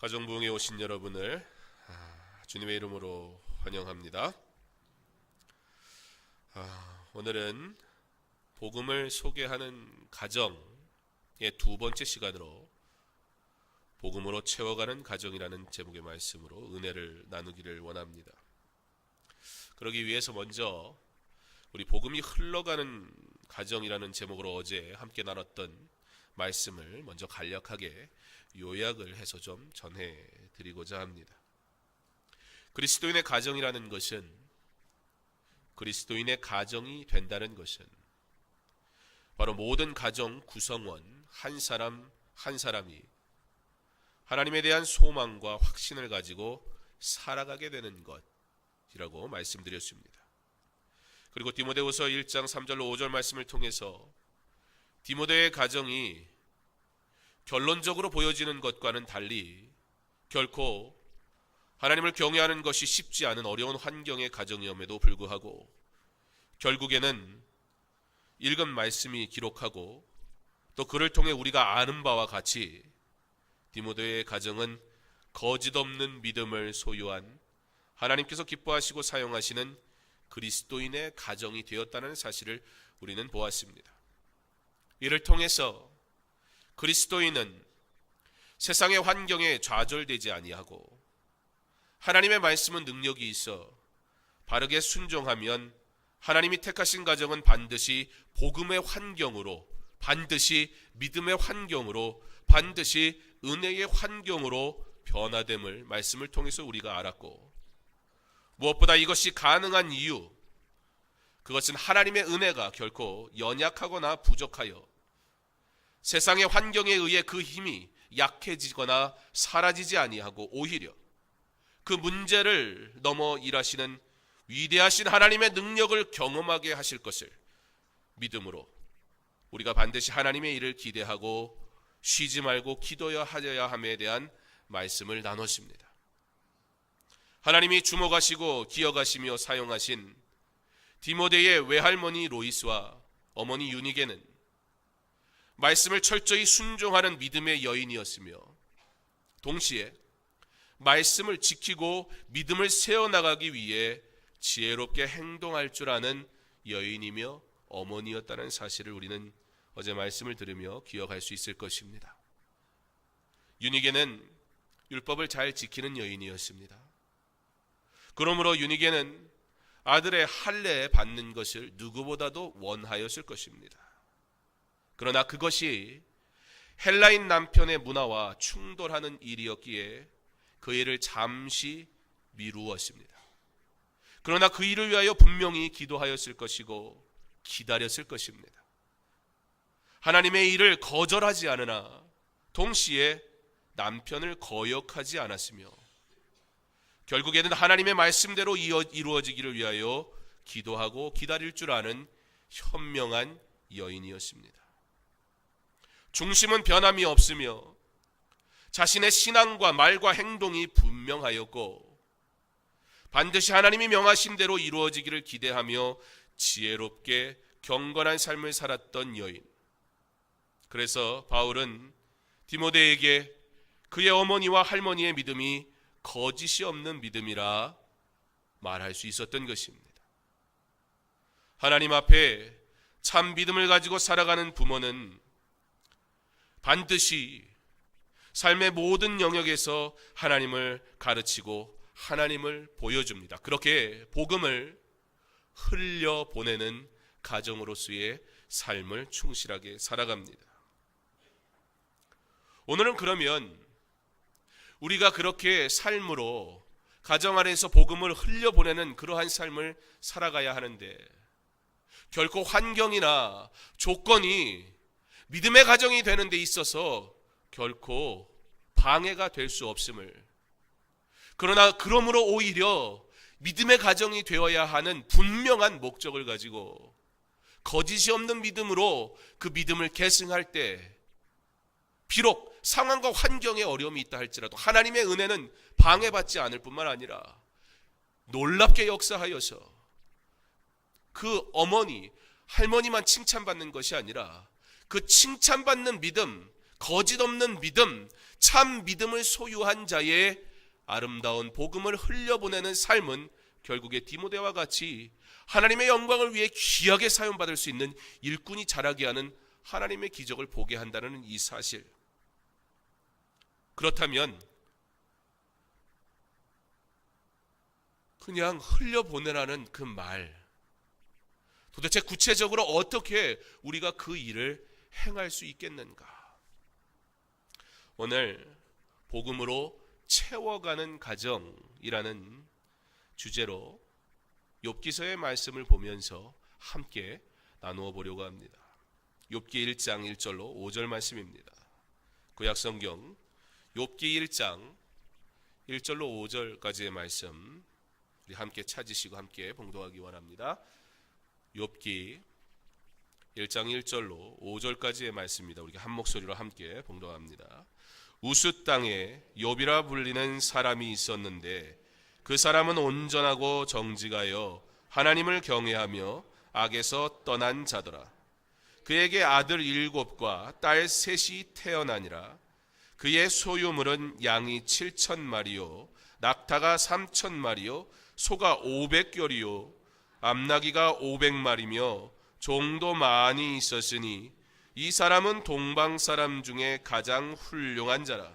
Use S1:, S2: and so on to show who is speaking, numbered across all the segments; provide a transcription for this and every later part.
S1: 가정부흥에 오신 여러분을 주님의 이름으로 환영합니다. 오늘은 복음을 소개하는 가정의 두 번째 시간으로 복음으로 채워가는 가정이라는 제목의 말씀으로 은혜를 나누기를 원합니다. 그러기 위해서 먼저 우리 복음이 흘러가는 가정이라는 제목으로 어제 함께 나눴던 말씀을 먼저 간략하게 요약을 해서 좀 전해드리고자 합니다. 그리스도인의 가정이라는 것은, 그리스도인의 가정이 된다는 것은 바로 모든 가정 구성원 한 사람 한 사람이 하나님에 대한 소망과 확신을 가지고 살아가게 되는 것이라고 말씀드렸습니다. 그리고 디모데후서 1장 3절로 5절 말씀을 통해서 디모데의 가정이 결론적으로 보여지는 것과는 달리 결코 하나님을 경외하는 것이 쉽지 않은 어려운 환경의 가정이om에도 불구하고 결국에는 읽은 말씀이 기록하고 또 그를 통해 우리가 아는 바와 같이 디모데의 가정은 거짓 없는 믿음을 소유한 하나님께서 기뻐하시고 사용하시는 그리스도인의 가정이 되었다는 사실을 우리는 보았습니다. 이를 통해서 그리스도인은 세상의 환경에 좌절되지 아니하고 하나님의 말씀은 능력이 있어 바르게 순종하면 하나님이 택하신 가정은 반드시 복음의 환경으로, 반드시 믿음의 환경으로, 반드시 은혜의 환경으로 변화됨을 말씀을 통해서 우리가 알았고, 무엇보다 이것이 가능한 이유, 그것은 하나님의 은혜가 결코 연약하거나 부족하여 세상의 환경에 의해 그 힘이 약해지거나 사라지지 아니하고 오히려 그 문제를 넘어 일하시는 위대하신 하나님의 능력을 경험하게 하실 것을 믿음으로 우리가 반드시 하나님의 일을 기대하고 쉬지 말고 기도하여야 함에 대한 말씀을 나눴습니다. 하나님이 주목하시고 기억하시며 사용하신 디모데의 외할머니 로이스와 어머니 유니게는 말씀을 철저히 순종하는 믿음의 여인이었으며 동시에 말씀을 지키고 믿음을 세워나가기 위해 지혜롭게 행동할 줄 아는 여인이며 어머니였다는 사실을 우리는 어제 말씀을 들으며 기억할 수 있을 것입니다. 유니게는 율법을 잘 지키는 여인이었습니다. 그러므로 유니게는 아들의 할례 받는 것을 누구보다도 원하였을 것입니다. 그러나 그것이 헬라인 남편의 문화와 충돌하는 일이었기에 그 일을 잠시 미루었습니다. 그러나 그 일을 위하여 분명히 기도하였을 것이고 기다렸을 것입니다. 하나님의 일을 거절하지 않으나 동시에 남편을 거역하지 않았으며 결국에는 하나님의 말씀대로 이루어지기를 위하여 기도하고 기다릴 줄 아는 현명한 여인이었습니다. 중심은 변함이 없으며 자신의 신앙과 말과 행동이 분명하였고 반드시 하나님이 명하신 대로 이루어지기를 기대하며 지혜롭게 경건한 삶을 살았던 여인. 그래서 바울은 디모데에게 그의 어머니와 할머니의 믿음이 거짓이 없는 믿음이라 말할 수 있었던 것입니다. 하나님 앞에 참 믿음을 가지고 살아가는 부모는 반드시 삶의 모든 영역에서 하나님을 가르치고 하나님을 보여줍니다. 그렇게 복음을 흘려보내는 가정으로서의 삶을 충실하게 살아갑니다. 오늘은 그러면 우리가 그렇게 삶으로 가정 안에서 복음을 흘려보내는 그러한 삶을 살아가야 하는데 결코 환경이나 조건이 믿음의 가정이 되는 데 있어서 결코 방해가 될 수 없음을, 그러나 그러므로 오히려 믿음의 가정이 되어야 하는 분명한 목적을 가지고 거짓이 없는 믿음으로 그 믿음을 계승할 때 비록 상황과 환경에 어려움이 있다 할지라도 하나님의 은혜는 방해받지 않을 뿐만 아니라 놀랍게 역사하여서 그 어머니, 할머니만 칭찬받는 것이 아니라 그 칭찬받는 믿음, 거짓 없는 믿음, 참 믿음을 소유한 자의 아름다운 복음을 흘려보내는 삶은 결국에 디모데와 같이 하나님의 영광을 위해 귀하게 사용받을 수 있는 일꾼이 자라게 하는 하나님의 기적을 보게 한다는 이 사실. 그렇다면 그냥 흘려보내라는 그 말, 도대체 구체적으로 어떻게 우리가 그 일을 행할 수 있겠는가? 오늘 복음으로 채워가는 가정이라는 주제로 욥기서의 말씀을 보면서 함께 나누어 보려고 합니다. 욥기 1장 1절로 5절 말씀입니다. 구약성경 욥기 1장 1절로 5절까지의 말씀 우리 함께 찾으시고 함께 봉독하기 원합니다. 욥기 1장 1절로 5절까지의 말씀입니다. 우리가 한 목소리로 함께 봉독합니다. 우스 땅에 욥이라 불리는 사람이 있었는데 그 사람은 온전하고 정직하여 하나님을 경외하며 악에서 떠난 자더라. 그에게 아들 7과 딸 3이 태어나니라. 그의 소유물은 양이 7,000마리요 낙타가 3,000마리요 소가 500결이요 암나귀가 500마리며 종도 많이 있었으니 이 사람은 동방 사람 중에 가장 훌륭한 자라.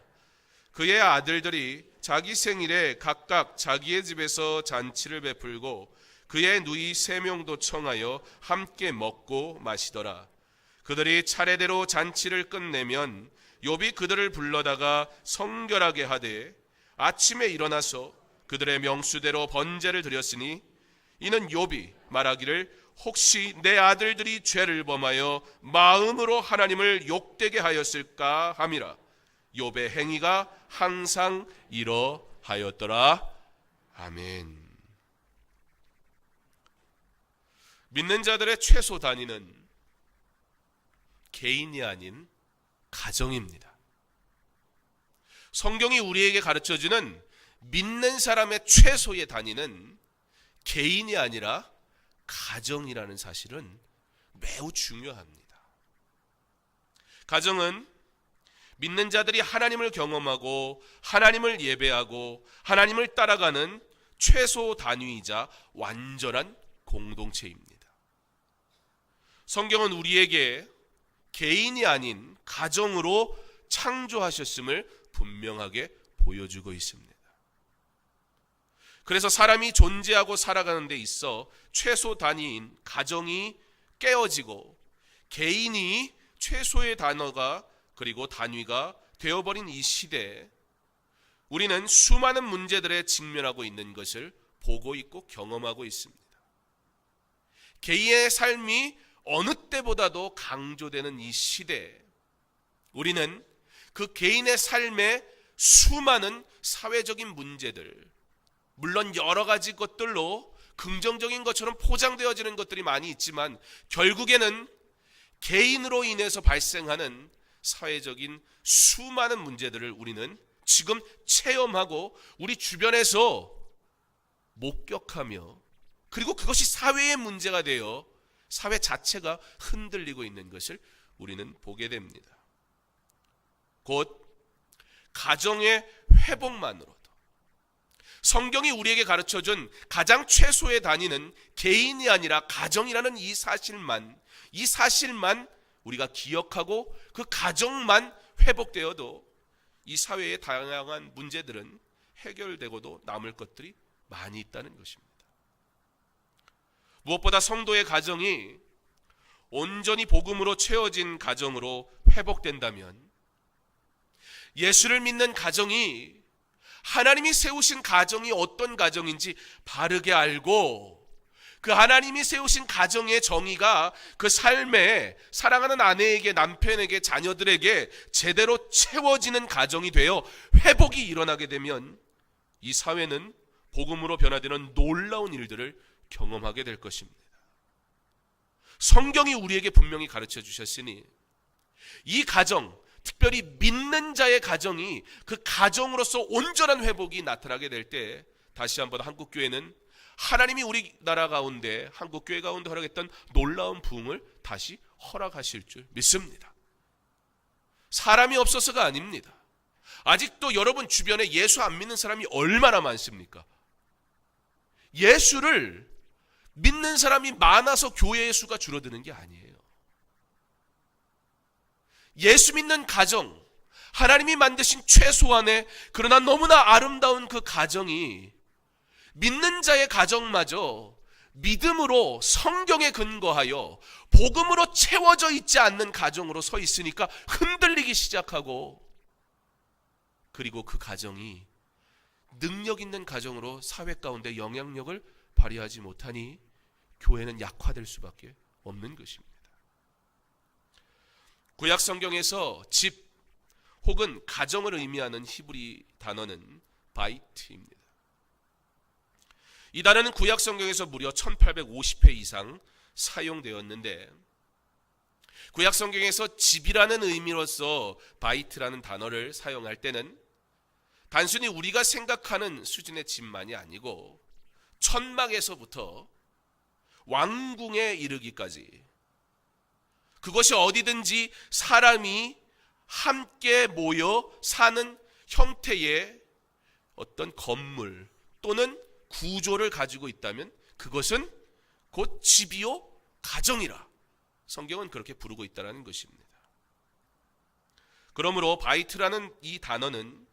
S1: 그의 아들들이 자기 생일에 각각 자기의 집에서 잔치를 베풀고 그의 누이 3명도 청하여 함께 먹고 마시더라. 그들이 차례대로 잔치를 끝내면 욥이 그들을 불러다가 성결하게 하되 아침에 일어나서 그들의 명수대로 번제를 드렸으니 이는 욥이 말하기를 혹시 내 아들들이 죄를 범하여 마음으로 하나님을 욕되게 하였을까 함이라. 욥의 행위가 항상 이러하였더라. 아멘. 믿는 자들의 최소 단위는 개인이 아닌 가정입니다. 성경이 우리에게 가르쳐주는 믿는 사람의 최소의 단위는 개인이 아니라 가정이라는 사실은 매우 중요합니다. 가정은 믿는 자들이 하나님을 경험하고 하나님을 예배하고 하나님을 따라가는 최소 단위이자 완전한 공동체입니다. 성경은 우리에게 개인이 아닌 가정으로 창조하셨음을 분명하게 보여주고 있습니다. 그래서 사람이 존재하고 살아가는 데 있어 최소 단위인 가정이 깨어지고 개인이 최소의 단어가 그리고 단위가 되어버린 이 시대에 우리는 수많은 문제들에 직면하고 있는 것을 보고 있고 경험하고 있습니다. 개인의 삶이 어느 때보다도 강조되는 이 시대에 우리는 그 개인의 삶에 수많은 사회적인 문제들, 물론 여러 가지 것들로 긍정적인 것처럼 포장되어지는 것들이 많이 있지만 결국에는 개인으로 인해서 발생하는 사회적인 수많은 문제들을 우리는 지금 체험하고 우리 주변에서 목격하며 그리고 그것이 사회의 문제가 되어 사회 자체가 흔들리고 있는 것을 우리는 보게 됩니다. 곧 가정의 회복만으로도 성경이 우리에게 가르쳐준 가장 최소의 단위는 개인이 아니라 가정이라는 이 사실만 우리가 기억하고 그 가정만 회복되어도 이 사회의 다양한 문제들은 해결되고도 남을 것들이 많이 있다는 것입니다. 무엇보다 성도의 가정이 온전히 복음으로 채워진 가정으로 회복된다면 예수를 믿는 가정이 하나님이 세우신 가정이 어떤 가정인지 바르게 알고 그 하나님이 세우신 가정의 정의가 그 삶에 사랑하는 아내에게 남편에게 자녀들에게 제대로 채워지는 가정이 되어 회복이 일어나게 되면 이 사회는 복음으로 변화되는 놀라운 일들을 경험하게 될 것입니다. 성경이 우리에게 분명히 가르쳐 주셨으니 이 가정, 특별히 믿는 자의 가정이 그 가정으로서 온전한 회복이 나타나게 될 때 다시 한번 한국교회는 하나님이 우리나라 가운데 한국교회 가운데 허락했던 놀라운 부흥을 다시 허락하실 줄 믿습니다. 사람이 없어서가 아닙니다. 아직도 여러분 주변에 예수 안 믿는 사람이 얼마나 많습니까? 예수를 믿는 사람이 많아서 교회의 수가 줄어드는 게 아니에요. 예수 믿는 가정, 하나님이 만드신 최소한의 그러나 너무나 아름다운 그 가정이 믿는 자의 가정마저 믿음으로 성경에 근거하여 복음으로 채워져 있지 않는 가정으로 서 있으니까 흔들리기 시작하고, 그리고 그 가정이 능력 있는 가정으로 사회 가운데 영향력을 발휘하지 못하니 교회는 약화될 수밖에 없는 것입니다. 구약 성경에서 집 혹은 가정을 의미하는 히브리 단어는 바이트입니다. 이 단어는 구약 성경에서 무려 1850회 이상 사용되었는데, 구약 성경에서 집이라는 의미로서 바이트라는 단어를 사용할 때는 단순히 우리가 생각하는 수준의 집만이 아니고 천막에서부터 왕궁에 이르기까지, 그것이 어디든지 사람이 함께 모여 사는 형태의 어떤 건물 또는 구조를 가지고 있다면 그것은 곧 집이요 가정이라 성경은 그렇게 부르고 있다는 것입니다. 그러므로 바이트라는 이 단어는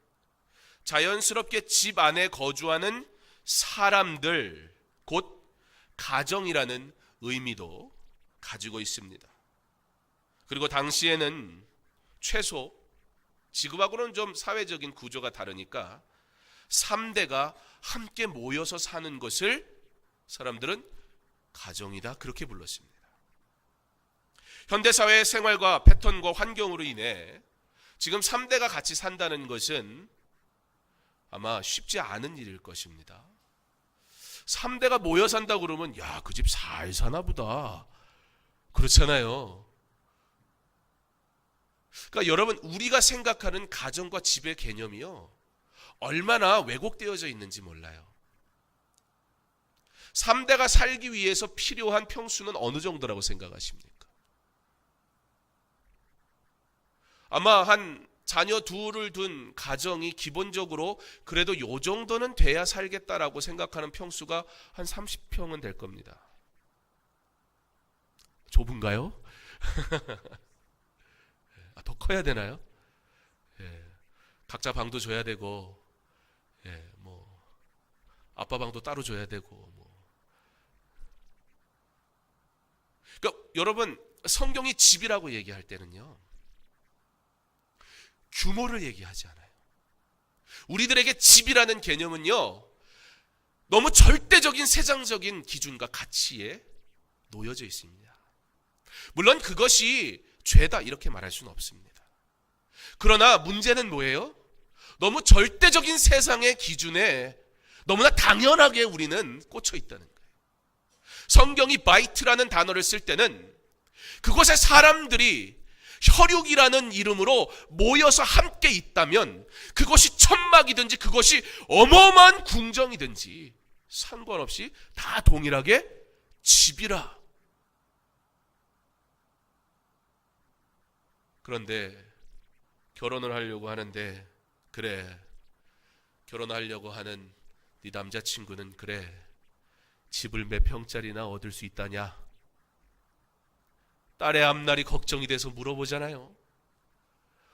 S1: 자연스럽게 집 안에 거주하는 사람들, 곧 가정이라는 의미도 가지고 있습니다. 그리고 당시에는 최소, 지금하고는 좀 사회적인 구조가 다르니까 3대가 함께 모여서 사는 것을 사람들은 가정이다, 그렇게 불렀습니다. 현대사회의 생활과 패턴과 환경으로 인해 지금 3대가 같이 산다는 것은 아마 쉽지 않은 일일 것입니다. 3대가 모여 산다고 그러면 야, 그 집 잘 사나 보다, 그렇잖아요. 그러니까 여러분, 우리가 생각하는 가정과 집의 개념이요, 얼마나 왜곡되어져 있는지 몰라요. 3대가 살기 위해서 필요한 평수는 어느 정도라고 생각하십니까? 아마 한 자녀 둘을 둔 가정이 기본적으로 그래도 요 정도는 돼야 살겠다라고 생각하는 평수가 한 30평은 될 겁니다. 좁은가요? 더 커야 되나요? 예, 각자 방도 줘야 되고, 예, 뭐 아빠 방도 따로 줘야 되고, 뭐. 그러니까 여러분, 성경이 집이라고 얘기할 때는요, 규모를 얘기하지 않아요. 우리들에게 집이라는 개념은요, 너무 절대적인 세상적인 기준과 가치에 놓여져 있습니다. 물론 그것이 죄다 이렇게 말할 수는 없습니다. 그러나 문제는 뭐예요? 너무 절대적인 세상의 기준에 너무나 당연하게 우리는 꽂혀 있다는 거예요. 성경이 바이트라는 단어를 쓸 때는 그곳에 사람들이 혈육이라는 이름으로 모여서 함께 있다면 그것이 천막이든지 그것이 어마어마한 궁정이든지 상관없이 다 동일하게 집이라. 그런데 결혼을 하려고 하는데, 그래, 결혼하려고 하는 네 남자친구는 그래, 집을 몇 평짜리나 얻을 수 있다냐? 딸의 앞날이 걱정이 돼서 물어보잖아요.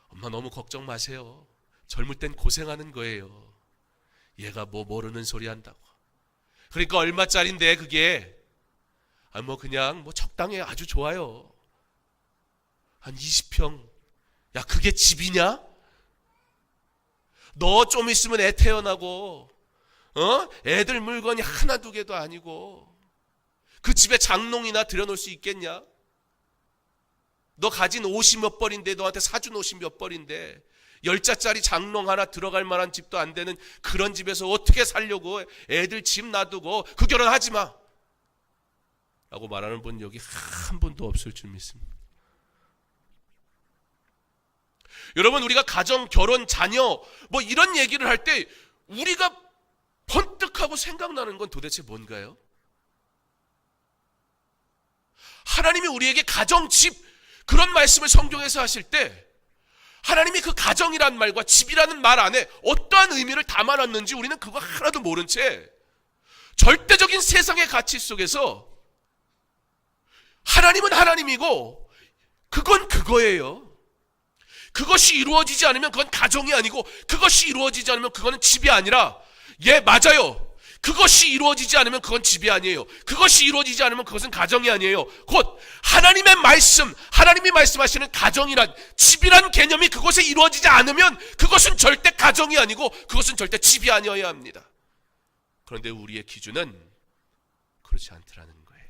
S1: 엄마 너무 걱정 마세요. 젊을 땐 고생하는 거예요. 얘가 뭐 모르는 소리 한다고. 그러니까 얼마짜린데 그게? 뭐 그냥 뭐 적당해, 아주 좋아요. 한 20평. 야, 그게 집이냐? 너 좀 있으면 애 태어나고, 애들 물건이 하나 두 개도 아니고 그 집에 장롱이나 들여놓을 수 있겠냐? 너 가진 옷이 몇 벌인데, 너한테 사준 옷이 몇 벌인데 10자짜리 장롱 하나 들어갈 만한 집도 안 되는 그런 집에서 어떻게 살려고? 애들 집 놔두고 그 결혼하지 마 라고 말하는 분 여기 한 분도 없을 줄 믿습니다. 여러분, 우리가 가정, 결혼, 자녀 뭐 이런 얘기를 할 때 우리가 번뜩하고 생각나는 건 도대체 뭔가요? 하나님이 우리에게 가정, 집, 그런 말씀을 성경에서 하실 때 하나님이 그 가정이란 말과 집이라는 말 안에 어떠한 의미를 담아놨는지 우리는 그거 하나도 모른 채 절대적인 세상의 가치 속에서 하나님은 하나님이고 그건 그거예요. 그것이 이루어지지 않으면 그건 가정이 아니고, 그것이 이루어지지 않으면 그거는 집이 아니라, 예, 맞아요. 그것이 이루어지지 않으면 그건 집이 아니에요. 그것이 이루어지지 않으면 그것은 가정이 아니에요. 곧 하나님의 말씀, 하나님이 말씀하시는 가정이란, 집이란 개념이 그것에 이루어지지 않으면 그것은 절대 가정이 아니고 그것은 절대 집이 아니어야 합니다. 그런데 우리의 기준은 그렇지 않더라는 거예요.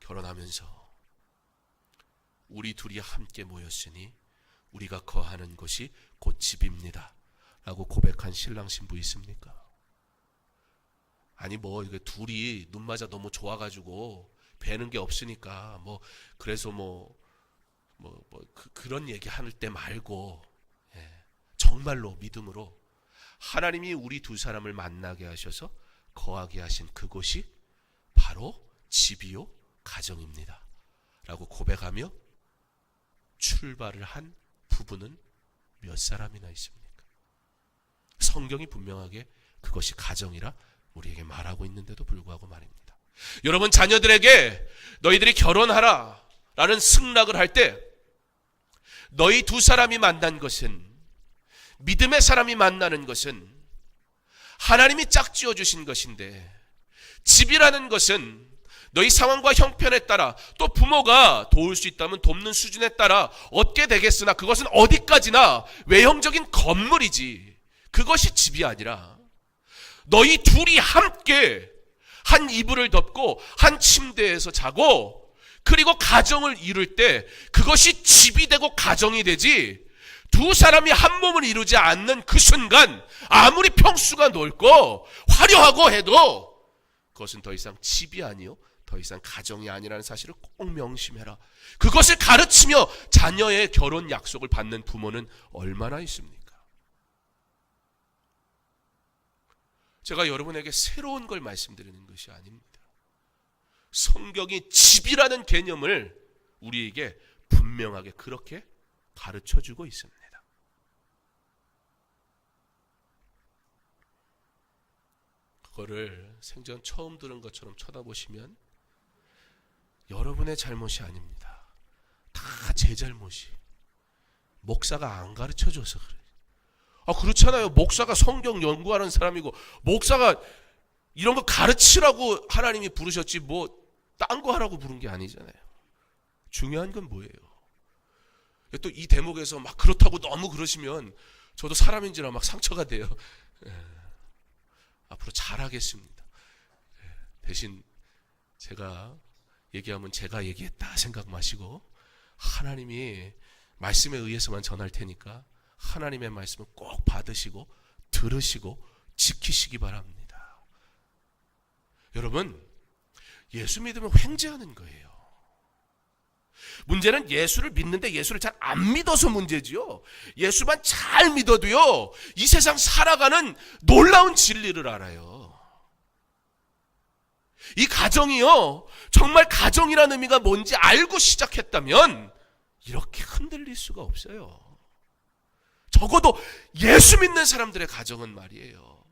S1: 결혼하면서 우리 둘이 함께 모였으니 우리가 거하는 곳이 곧 집입니다 라고 고백한 신랑 신부 있습니까? 아니 뭐 이게 둘이 눈 맞아 너무 좋아가지고 배는 게 없으니까 그래서 그런 얘기 할 때 말고, 정말로 믿음으로 하나님이 우리 두 사람을 만나게 하셔서 거하게 하신 그곳이 바로 집이요 가정입니다 라고 고백하며 출발을 한 부부는 몇 사람이나 있습니까? 성경이 분명하게 그것이 가정이라 우리에게 말하고 있는데도 불구하고 말입니다. 여러분, 자녀들에게 너희들이 결혼하라 라는 승낙을 할 때 너희 두 사람이 만난 것은, 믿음의 사람이 만나는 것은 하나님이 짝지어 주신 것인데, 집이라는 것은 너희 상황과 형편에 따라, 또 부모가 도울 수 있다면 돕는 수준에 따라 얻게 되겠으나 그것은 어디까지나 외형적인 건물이지 그것이 집이 아니라, 너희 둘이 함께 한 이불을 덮고 한 침대에서 자고 그리고 가정을 이룰 때 그것이 집이 되고 가정이 되지, 두 사람이 한 몸을 이루지 않는 그 순간 아무리 평수가 넓고 화려하고 해도 그것은 더 이상 집이 아니요 더 이상 가정이 아니라는 사실을 꼭 명심해라. 그것을 가르치며 자녀의 결혼 약속을 받는 부모는 얼마나 있습니까? 제가 여러분에게 새로운 걸 말씀드리는 것이 아닙니다. 성경이 집이라는 개념을 우리에게 분명하게 그렇게 가르쳐주고 있습니다. 그거를 생전 처음 들은 것처럼 쳐다보시면 여러분의 잘못이 아닙니다. 다 제 잘못이. 목사가 안 가르쳐줘서 그래요. 그렇잖아요. 목사가 성경 연구하는 사람이고 목사가 이런 거 가르치라고 하나님이 부르셨지 딴 거 하라고 부른 게 아니잖아요. 중요한 건 뭐예요? 또 이 대목에서 막 그렇다고 너무 그러시면 저도 사람인지라 막 상처가 돼요. 앞으로 잘하겠습니다. 대신 제가 얘기하면 제가 얘기했다 생각 마시고 하나님이 말씀에 의해서만 전할 테니까 하나님의 말씀을 꼭 받으시고 들으시고 지키시기 바랍니다. 여러분, 예수 믿으면 횡재하는 거예요. 문제는 예수를 믿는데 예수를 잘 안 믿어서 문제지요. 예수만 잘 믿어도요, 이 세상 살아가는 놀라운 진리를 알아요. 이 가정이요, 정말 가정이라는 의미가 뭔지 알고 시작했다면 이렇게 흔들릴 수가 없어요. 적어도 예수 믿는 사람들의 가정은 말이에요.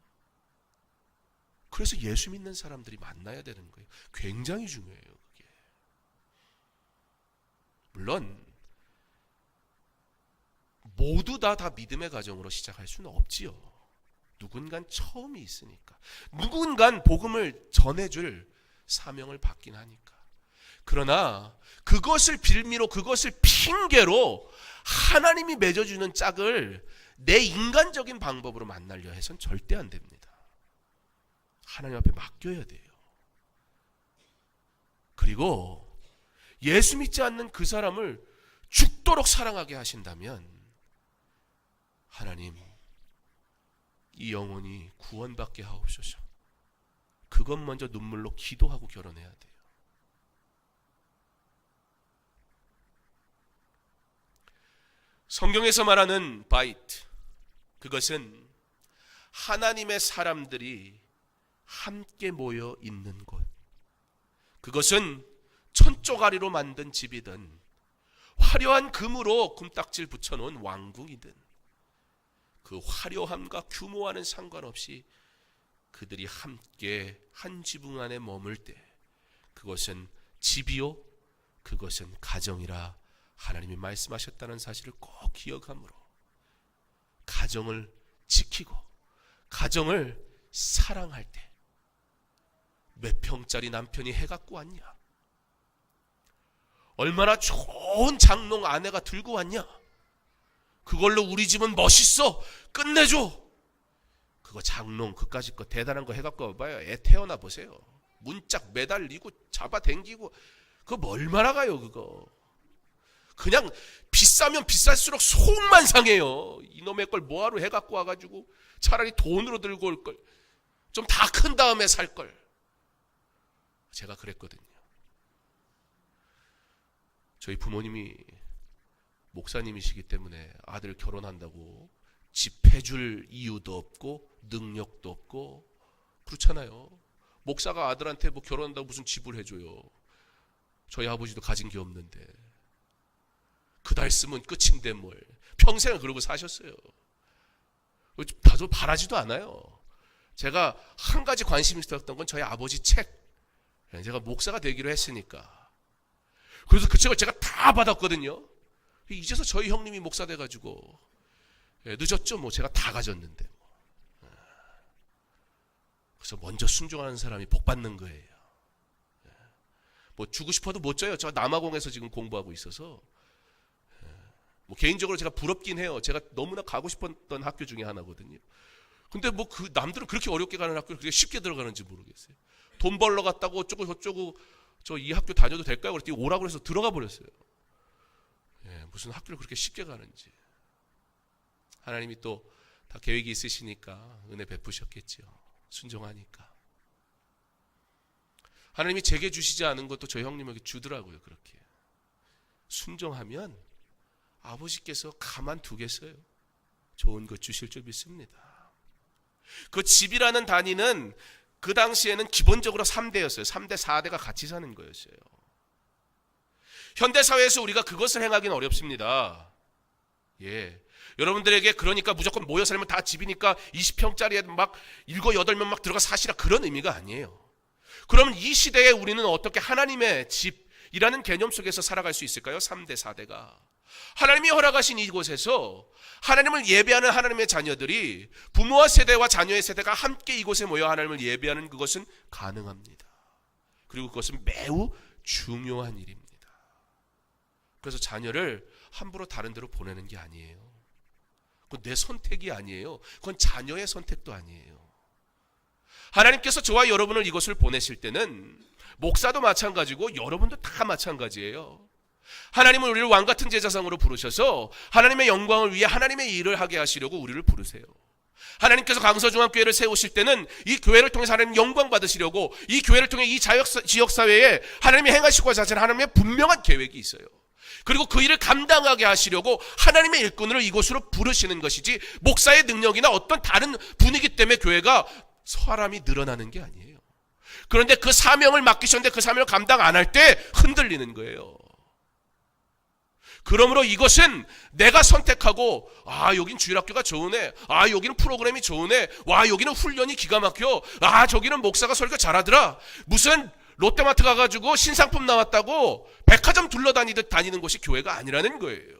S1: 그래서 예수 믿는 사람들이 만나야 되는 거예요. 굉장히 중요해요, 그게. 물론 모두 다 믿음의 가정으로 시작할 수는 없지요. 누군간 처음이 있으니까. 누군간 복음을 전해줄 사명을 받긴 하니까. 그러나 그것을 빌미로, 그것을 핑계로 하나님이 맺어주는 짝을 내 인간적인 방법으로 만나려 해서는 절대 안 됩니다. 하나님 앞에 맡겨야 돼요. 그리고 예수 믿지 않는 그 사람을 죽도록 사랑하게 하신다면 하나님, 이 영혼이 구원받게 하옵소서. 그것 먼저 눈물로 기도하고 결혼해야 돼요. 성경에서 말하는 바이트, 그것은 하나님의 사람들이 함께 모여 있는 곳, 그것은 천조가리로 만든 집이든 화려한 금으로 금딱지를 붙여놓은 왕궁이든 그 화려함과 규모와는 상관없이 그들이 함께 한 지붕 안에 머물 때 그것은 집이요 그것은 가정이라 하나님이 말씀하셨다는 사실을 꼭 기억함으로 가정을 지키고 가정을 사랑할 때 몇 평짜리 남편이 해 갖고 왔냐, 얼마나 좋은 장롱 아내가 들고 왔냐, 그걸로 우리 집은 멋있어 끝내줘, 그거 장롱 그까짓 거 대단한 거 해갖고 와봐요. 애 태어나 보세요. 문짝 매달리고 잡아당기고 그거 뭐 얼마나 가요. 그거 그냥 비싸면 비쌀수록 속만 상해요. 이놈의 걸 뭐하러 해갖고 와가지고 차라리 돈으로 들고 올걸, 좀 다 큰 다음에 살걸. 제가 그랬거든요. 저희 부모님이 목사님이시기 때문에 아들 결혼한다고 집 해줄 이유도 없고 능력도 없고 그렇잖아요. 목사가 아들한테 뭐 결혼한다고 무슨 집을 해줘요. 저희 아버지도 가진 게 없는데 그달 쓰면 끝인데 뭘 평생을 그러고 사셨어요. 다소 바라지도 않아요. 제가 한 가지 관심이 있었던 건 저희 아버지 책. 제가 목사가 되기로 했으니까. 그래서 그 책을 제가 다 받았거든요. 이제서 저희 형님이 목사 돼가지고 늦었죠. 뭐 제가 다 가졌는데. 그래서 먼저 순종하는 사람이 복 받는 거예요. 뭐 주고 싶어도 못 줘요. 저 남아공에서 지금 공부하고 있어서. 뭐 개인적으로 제가 부럽긴 해요. 제가 너무나 가고 싶었던 학교 중에 하나거든요. 근데 뭐 그 남들은 그렇게 어렵게 가는 학교를 그렇게 쉽게 들어가는지 모르겠어요. 돈 벌러 갔다고 어쩌고 저쩌고 저 이 학교 다녀도 될까요? 그랬더니 오라고 해서 들어가 버렸어요. 무슨 학교를 그렇게 쉽게 가는지. 하나님이 또 다 계획이 있으시니까 은혜 베푸셨겠죠. 순종하니까. 하나님이 제게 주시지 않은 것도 저희 형님에게 주더라고요. 그렇게. 순종하면 아버지께서 가만두겠어요. 좋은 것 주실 줄 믿습니다. 그 집이라는 단위는 그 당시에는 기본적으로 3대였어요. 3대, 4대가 같이 사는 거였어요. 현대사회에서 우리가 그것을 행하기는 어렵습니다. 예. 여러분들에게 그러니까 무조건 모여 살면 다 집이니까 20평짜리에 막 7, 8명 막 들어가 사시라 그런 의미가 아니에요. 그러면 이 시대에 우리는 어떻게 하나님의 집이라는 개념 속에서 살아갈 수 있을까요? 3대, 4대가. 하나님이 허락하신 이곳에서 하나님을 예배하는 하나님의 자녀들이 부모와 세대와 자녀의 세대가 함께 이곳에 모여 하나님을 예배하는 그것은 가능합니다. 그리고 그것은 매우 중요한 일입니다. 그래서 자녀를 함부로 다른 데로 보내는 게 아니에요. 그건 내 선택이 아니에요. 그건 자녀의 선택도 아니에요. 하나님께서 저와 여러분을 이곳을 보내실 때는 목사도 마찬가지고 여러분도 다 마찬가지예요. 하나님은 우리를 왕같은 제사장으로 부르셔서 하나님의 영광을 위해 하나님의 일을 하게 하시려고 우리를 부르세요. 하나님께서 강서중앙교회를 세우실 때는 이 교회를 통해서 하나님 영광 받으시려고 이 교회를 통해 이 지역사회에 하나님이 행하시고자 하시는 하나님의 분명한 계획이 있어요. 그리고 그 일을 감당하게 하시려고 하나님의 일꾼을 이곳으로 부르시는 것이지 목사의 능력이나 어떤 다른 분위기 때문에 교회가 사람이 늘어나는 게 아니에요. 그런데 그 사명을 맡기셨는데 그 사명을 감당 안 할 때 흔들리는 거예요. 그러므로 이것은 내가 선택하고 여긴 주일학교가 좋으네, 여기는 프로그램이 좋으네, 여기는 훈련이 기가 막혀, 저기는 목사가 설교 잘하더라, 무슨 롯데마트 가가지고 신상품 나왔다고 백화점 둘러다니듯 다니는 곳이 교회가 아니라는 거예요.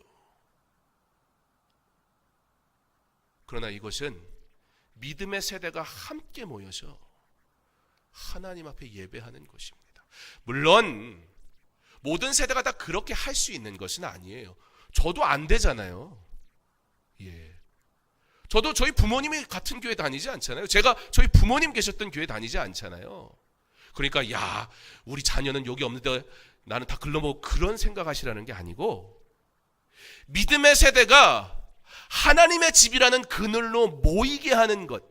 S1: 그러나 이것은 믿음의 세대가 함께 모여서 하나님 앞에 예배하는 것입니다. 물론 모든 세대가 다 그렇게 할 수 있는 것은 아니에요. 저도 안 되잖아요. 예. 저도 저희 부모님이 같은 교회 다니지 않잖아요. 제가 저희 부모님 계셨던 교회 다니지 않잖아요. 그러니까 우리 자녀는 여기 없는데 나는 다 글러먹고 그런 생각하시라는 게 아니고, 믿음의 세대가 하나님의 집이라는 그늘로 모이게 하는 것,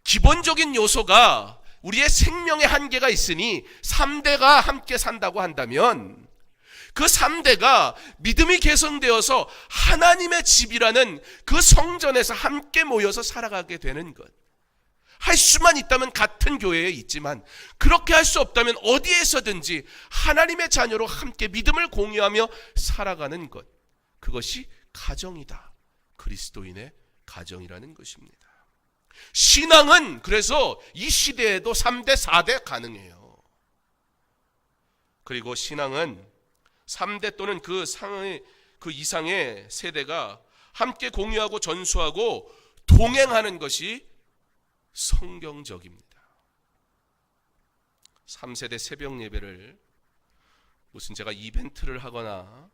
S1: 기본적인 요소가 우리의 생명의 한계가 있으니 3대가 함께 산다고 한다면 그 3대가 믿음이 개성되어서 하나님의 집이라는 그 성전에서 함께 모여서 살아가게 되는 것, 할 수만 있다면 같은 교회에 있지만 그렇게 할 수 없다면 어디에서든지 하나님의 자녀로 함께 믿음을 공유하며 살아가는 것, 그것이 가정이다. 그리스도인의 가정이라는 것입니다. 신앙은 그래서 이 시대에도 3대 4대 가능해요. 그리고 신앙은 3대 또는 그 이상의 세대가 함께 공유하고 전수하고 동행하는 것이 성경적입니다. 3세대 새벽 예배를 무슨 제가 이벤트를 하거나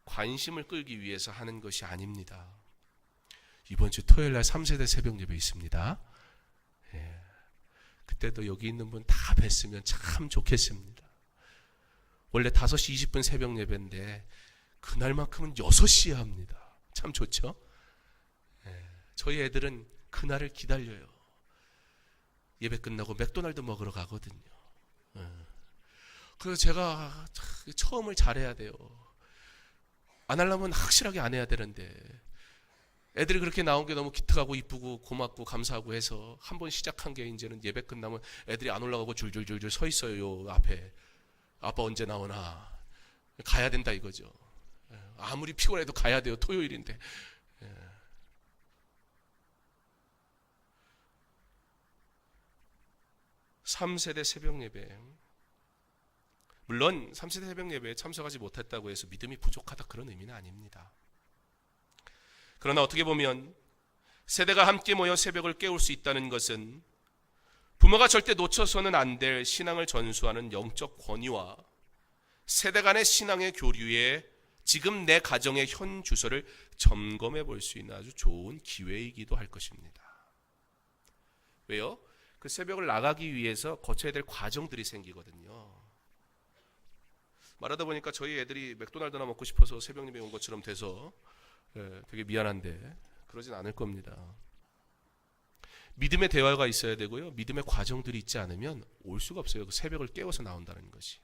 S1: 관심을 끌기 위해서 하는 것이 아닙니다. 이번 주 토요일 날 3세대 새벽 예배 있습니다. 예. 그때도 여기 있는 분 다 뵀으면 참 좋겠습니다. 원래 5시 20분 새벽 예배인데 그날만큼은 6시에 합니다. 참 좋죠? 예. 저희 애들은 그날을 기다려요. 예배 끝나고 맥도날드 먹으러 가거든요. 예. 그래서 제가 처음을 잘해야 돼요. 안 하려면 확실하게 안 해야 되는데 애들이 그렇게 나온 게 너무 기특하고 이쁘고 고맙고 감사하고 해서 한 번 시작한 게 이제는 예배 끝나면 애들이 안 올라가고 줄줄줄줄 서 있어요. 요 앞에. 아빠 언제 나오나. 가야 된다 이거죠. 아무리 피곤해도 가야 돼요. 토요일인데. 3세대 새벽 예배. 물론 3세대 새벽 예배에 참석하지 못했다고 해서 믿음이 부족하다 그런 의미는 아닙니다. 그러나 어떻게 보면 세대가 함께 모여 새벽을 깨울 수 있다는 것은 부모가 절대 놓쳐서는 안 될 신앙을 전수하는 영적 권위와 세대 간의 신앙의 교류에 지금 내 가정의 현 주소를 점검해 볼 수 있는 아주 좋은 기회이기도 할 것입니다. 왜요? 그 새벽을 나가기 위해서 거쳐야 될 과정들이 생기거든요. 말하다 보니까 저희 애들이 맥도날드나 먹고 싶어서 새벽 예배 온 것처럼 돼서 되게 미안한데 그러진 않을 겁니다. 믿음의 대화가 있어야 되고요. 믿음의 과정들이 있지 않으면 올 수가 없어요. 그 새벽을 깨워서 나온다는 것이.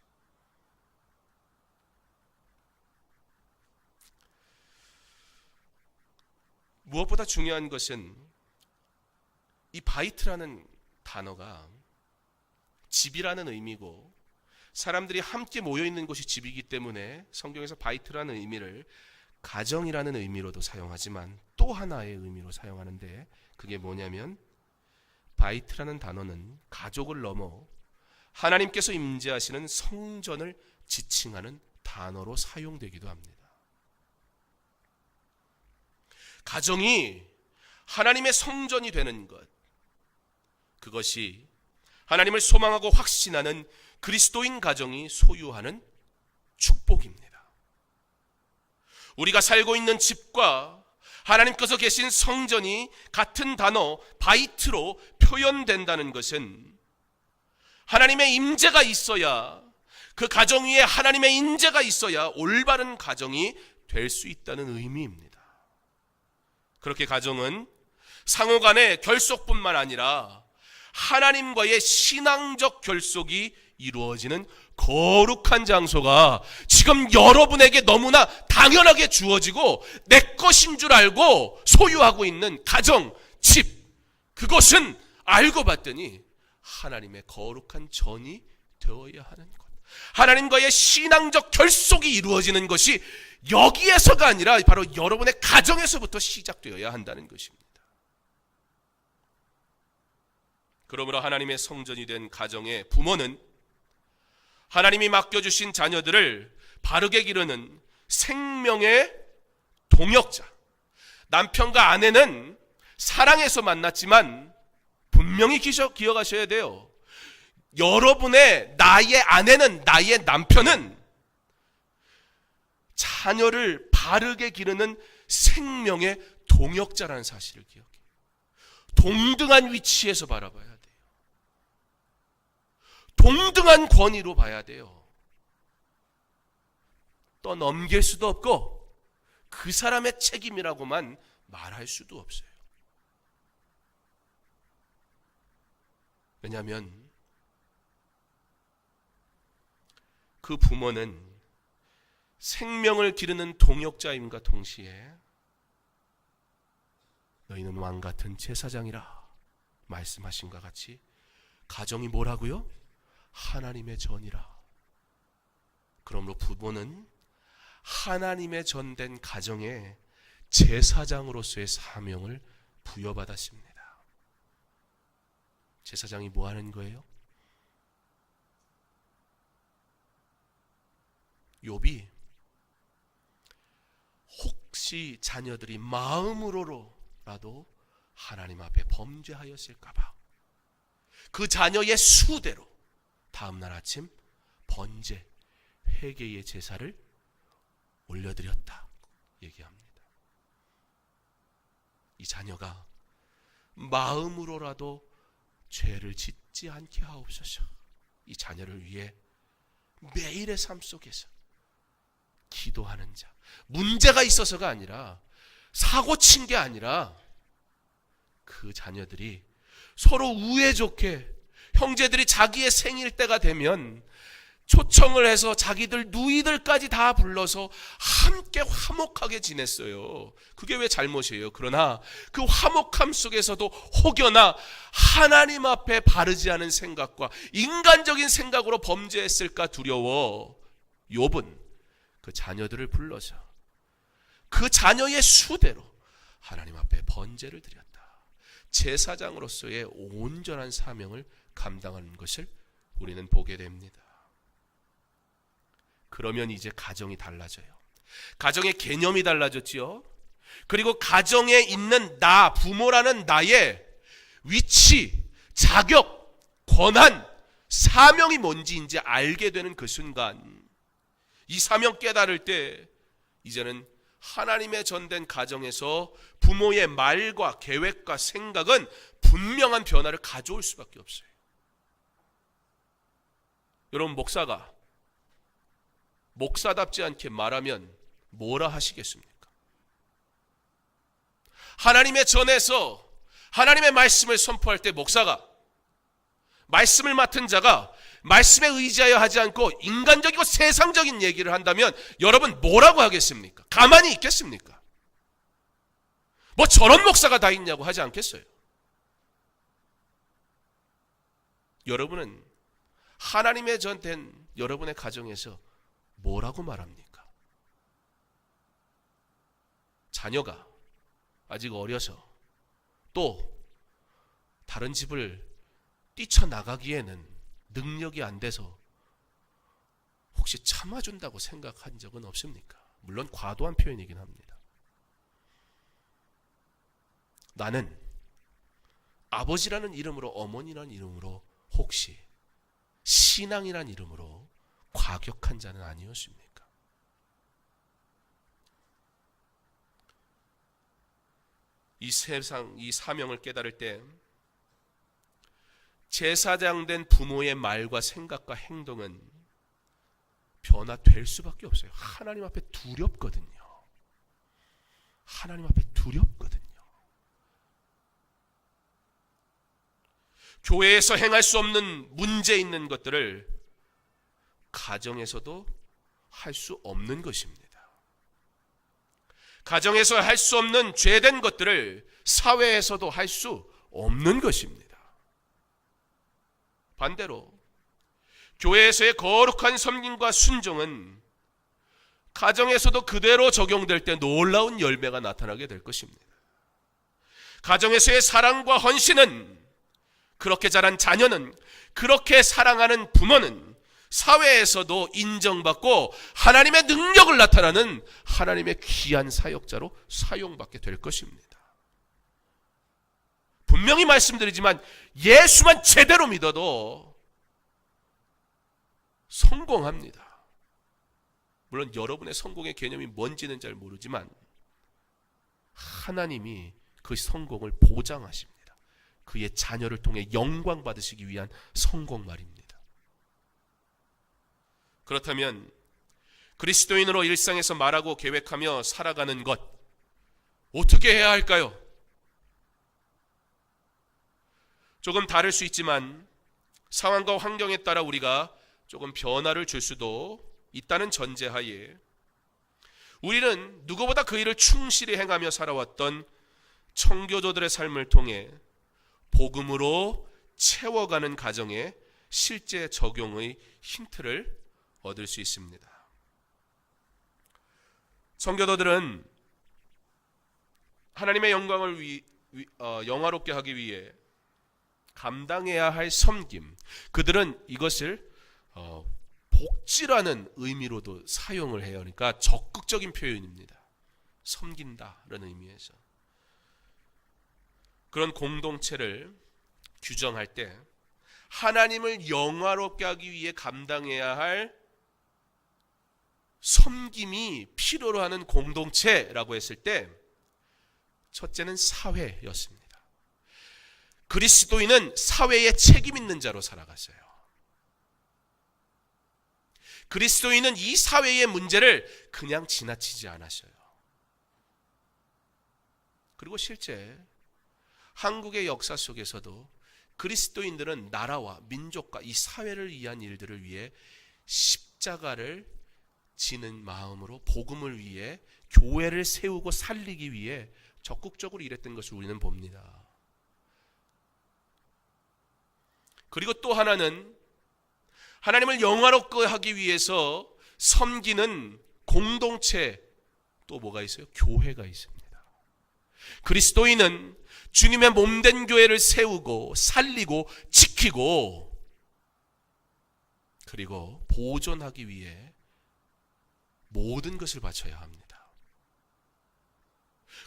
S1: 무엇보다 중요한 것은 이 바이트라는 단어가 집이라는 의미고 사람들이 함께 모여있는 곳이 집이기 때문에 성경에서 바이트라는 의미를 가정이라는 의미로도 사용하지만 또 하나의 의미로 사용하는데 그게 뭐냐면 바이트라는 단어는 가족을 넘어 하나님께서 임재하시는 성전을 지칭하는 단어로 사용되기도 합니다. 가정이 하나님의 성전이 되는 것, 그것이 하나님을 소망하고 확신하는 그리스도인 가정이 소유하는 축복입니다. 우리가 살고 있는 집과 하나님께서 계신 성전이 같은 단어 바이트로 표현된다는 것은 하나님의 임재가 있어야, 그 가정 위에 하나님의 임재가 있어야 올바른 가정이 될 수 있다는 의미입니다. 그렇게 가정은 상호 간의 결속뿐만 아니라 하나님과의 신앙적 결속이 이루어지는 거룩한 장소가 지금 여러분에게 너무나 당연하게 주어지고 내 것인 줄 알고 소유하고 있는 가정, 집, 그것은 알고 봤더니 하나님의 거룩한 전이 되어야 하는 것, 하나님과의 신앙적 결속이 이루어지는 것이 여기에서가 아니라 바로 여러분의 가정에서부터 시작되어야 한다는 것입니다. 그러므로 하나님의 성전이 된 가정의 부모는 하나님이 맡겨주신 자녀들을 바르게 기르는 생명의 동역자. 남편과 아내는 사랑해서 만났지만 분명히 기억하셔야 돼요. 여러분의 나의 아내는, 나의 남편은 자녀를 바르게 기르는 생명의 동역자라는 사실을 기억해요. 동등한 위치에서 바라봐야 돼요. 동등한 권위로 봐야 돼요. 떠넘길 수도 없고 그 사람의 책임이라고만 말할 수도 없어요. 왜냐하면 그 부모는 생명을 기르는 동역자임과 동시에 너희는 왕같은 제사장이라 말씀하신과 같이 가정이 뭐라고요? 하나님의 전이라. 그러므로 부모는 하나님의 전된 가정에 제사장으로서의 사명을 부여받았습니다. 제사장이 뭐 하는 거예요? 욥이 혹시 자녀들이 마음으로라도 하나님 앞에 범죄하였을까봐 그 자녀의 수대로 다음날 아침 번제, 회개의 제사를 올려드렸다 얘기합니다. 이 자녀가 마음으로라도 죄를 짓지 않게 하옵소서. 이 자녀를 위해 매일의 삶 속에서 기도하는 자, 문제가 있어서가 아니라 사고 친 게 아니라 그 자녀들이 서로 우애 좋게 형제들이 자기의 생일 때가 되면 초청을 해서 자기들 누이들까지 다 불러서 함께 화목하게 지냈어요. 그게 왜 잘못이에요? 그러나 그 화목함 속에서도 혹여나 하나님 앞에 바르지 않은 생각과 인간적인 생각으로 범죄했을까 두려워 욥은 그 자녀들을 불러서 그 자녀의 수대로 하나님 앞에 번제를 드렸다. 제사장으로서의 온전한 사명을 감당하는 것을 우리는 보게 됩니다. 그러면 이제 가정이 달라져요. 가정의 개념이 달라졌지요. 그리고 가정에 있는 나, 부모라는 나의 위치, 자격, 권한, 사명이 뭔지 이제 알게 되는 그 순간, 이 사명 깨달을 때 이제는 하나님의 전된 가정에서 부모의 말과 계획과 생각은 분명한 변화를 가져올 수밖에 없어요. 여러분, 목사가 목사답지 않게 말하면 뭐라 하시겠습니까? 하나님의 전에서 하나님의 말씀을 선포할 때 목사가, 말씀을 맡은 자가 말씀에 의지하여 하지 않고 인간적이고 세상적인 얘기를 한다면 여러분 뭐라고 하겠습니까? 가만히 있겠습니까? 뭐 저런 목사가 다 있냐고 하지 않겠어요? 여러분은 하나님의 전된 여러분의 가정에서 뭐라고 말합니까? 자녀가 아직 어려서 또 다른 집을 뛰쳐나가기에는 능력이 안 돼서 혹시 참아준다고 생각한 적은 없습니까? 물론 과도한 표현이긴 합니다. 나는 아버지라는 이름으로, 어머니라는 이름으로, 혹시 신앙이라는 이름으로 과격한 자는 아니었습니까? 이 세상, 이 사명을 깨달을 때 제사장 된 부모의 말과 생각과 행동은 변화될 수밖에 없어요. 하나님 앞에 두렵거든요. 하나님 앞에 두렵거든요. 교회에서 행할 수 없는 문제 있는 것들을 가정에서도 할 수 없는 것입니다. 가정에서 할 수 없는 죄된 것들을 사회에서도 할 수 없는 것입니다. 반대로 교회에서의 거룩한 섬김과 순종은 가정에서도 그대로 적용될 때 놀라운 열매가 나타나게 될 것입니다. 가정에서의 사랑과 헌신은, 그렇게 자란 자녀는, 그렇게 사랑하는 부모는 사회에서도 인정받고 하나님의 능력을 나타나는 하나님의 귀한 사역자로 사용받게 될 것입니다. 분명히 말씀드리지만 예수만 제대로 믿어도 성공합니다. 물론 여러분의 성공의 개념이 뭔지는 잘 모르지만 하나님이 그 성공을 보장하십니다. 그의 자녀를 통해 영광 받으시기 위한 성공 말입니다. 그렇다면 그리스도인으로 일상에서 말하고 계획하며 살아가는 것, 어떻게 해야 할까요? 조금 다를 수 있지만 상황과 환경에 따라 우리가 조금 변화를 줄 수도 있다는 전제하에 우리는 누구보다 그 일을 충실히 행하며 살아왔던 청교도들의 삶을 통해 복음으로 채워가는 가정에 실제 적용의 힌트를 얻을 수 있습니다. 성교도들은 하나님의 영광을 영화롭게 하기 위해 감당해야 할 섬김, 그들은 이것을 복지라는 의미로도 사용을 해요. 그러니까 적극적인 표현입니다. 섬긴다라는 의미에서. 그런 공동체를 규정할 때 하나님을 영화롭게 하기 위해 감당해야 할 섬김이 필요로 하는 공동체라고 했을 때 첫째는 사회였습니다. 그리스도인은 사회에 책임 있는 자로 살아갔어요. 그리스도인은 이 사회의 문제를 그냥 지나치지 않았어요. 그리고 실제 한국의 역사 속에서도 그리스도인들은 나라와 민족과 이 사회를 위한 일들을 위해 십자가를 지는 마음으로 복음을 위해 교회를 세우고 살리기 위해 적극적으로 일했던 것을 우리는 봅니다. 그리고 또 하나는 하나님을 영화롭게 하기 위해서 섬기는 공동체, 또 뭐가 있어요? 교회가 있습니다. 그리스도인은 주님의 몸된 교회를 세우고 살리고 지키고 그리고 보존하기 위해 모든 것을 바쳐야 합니다.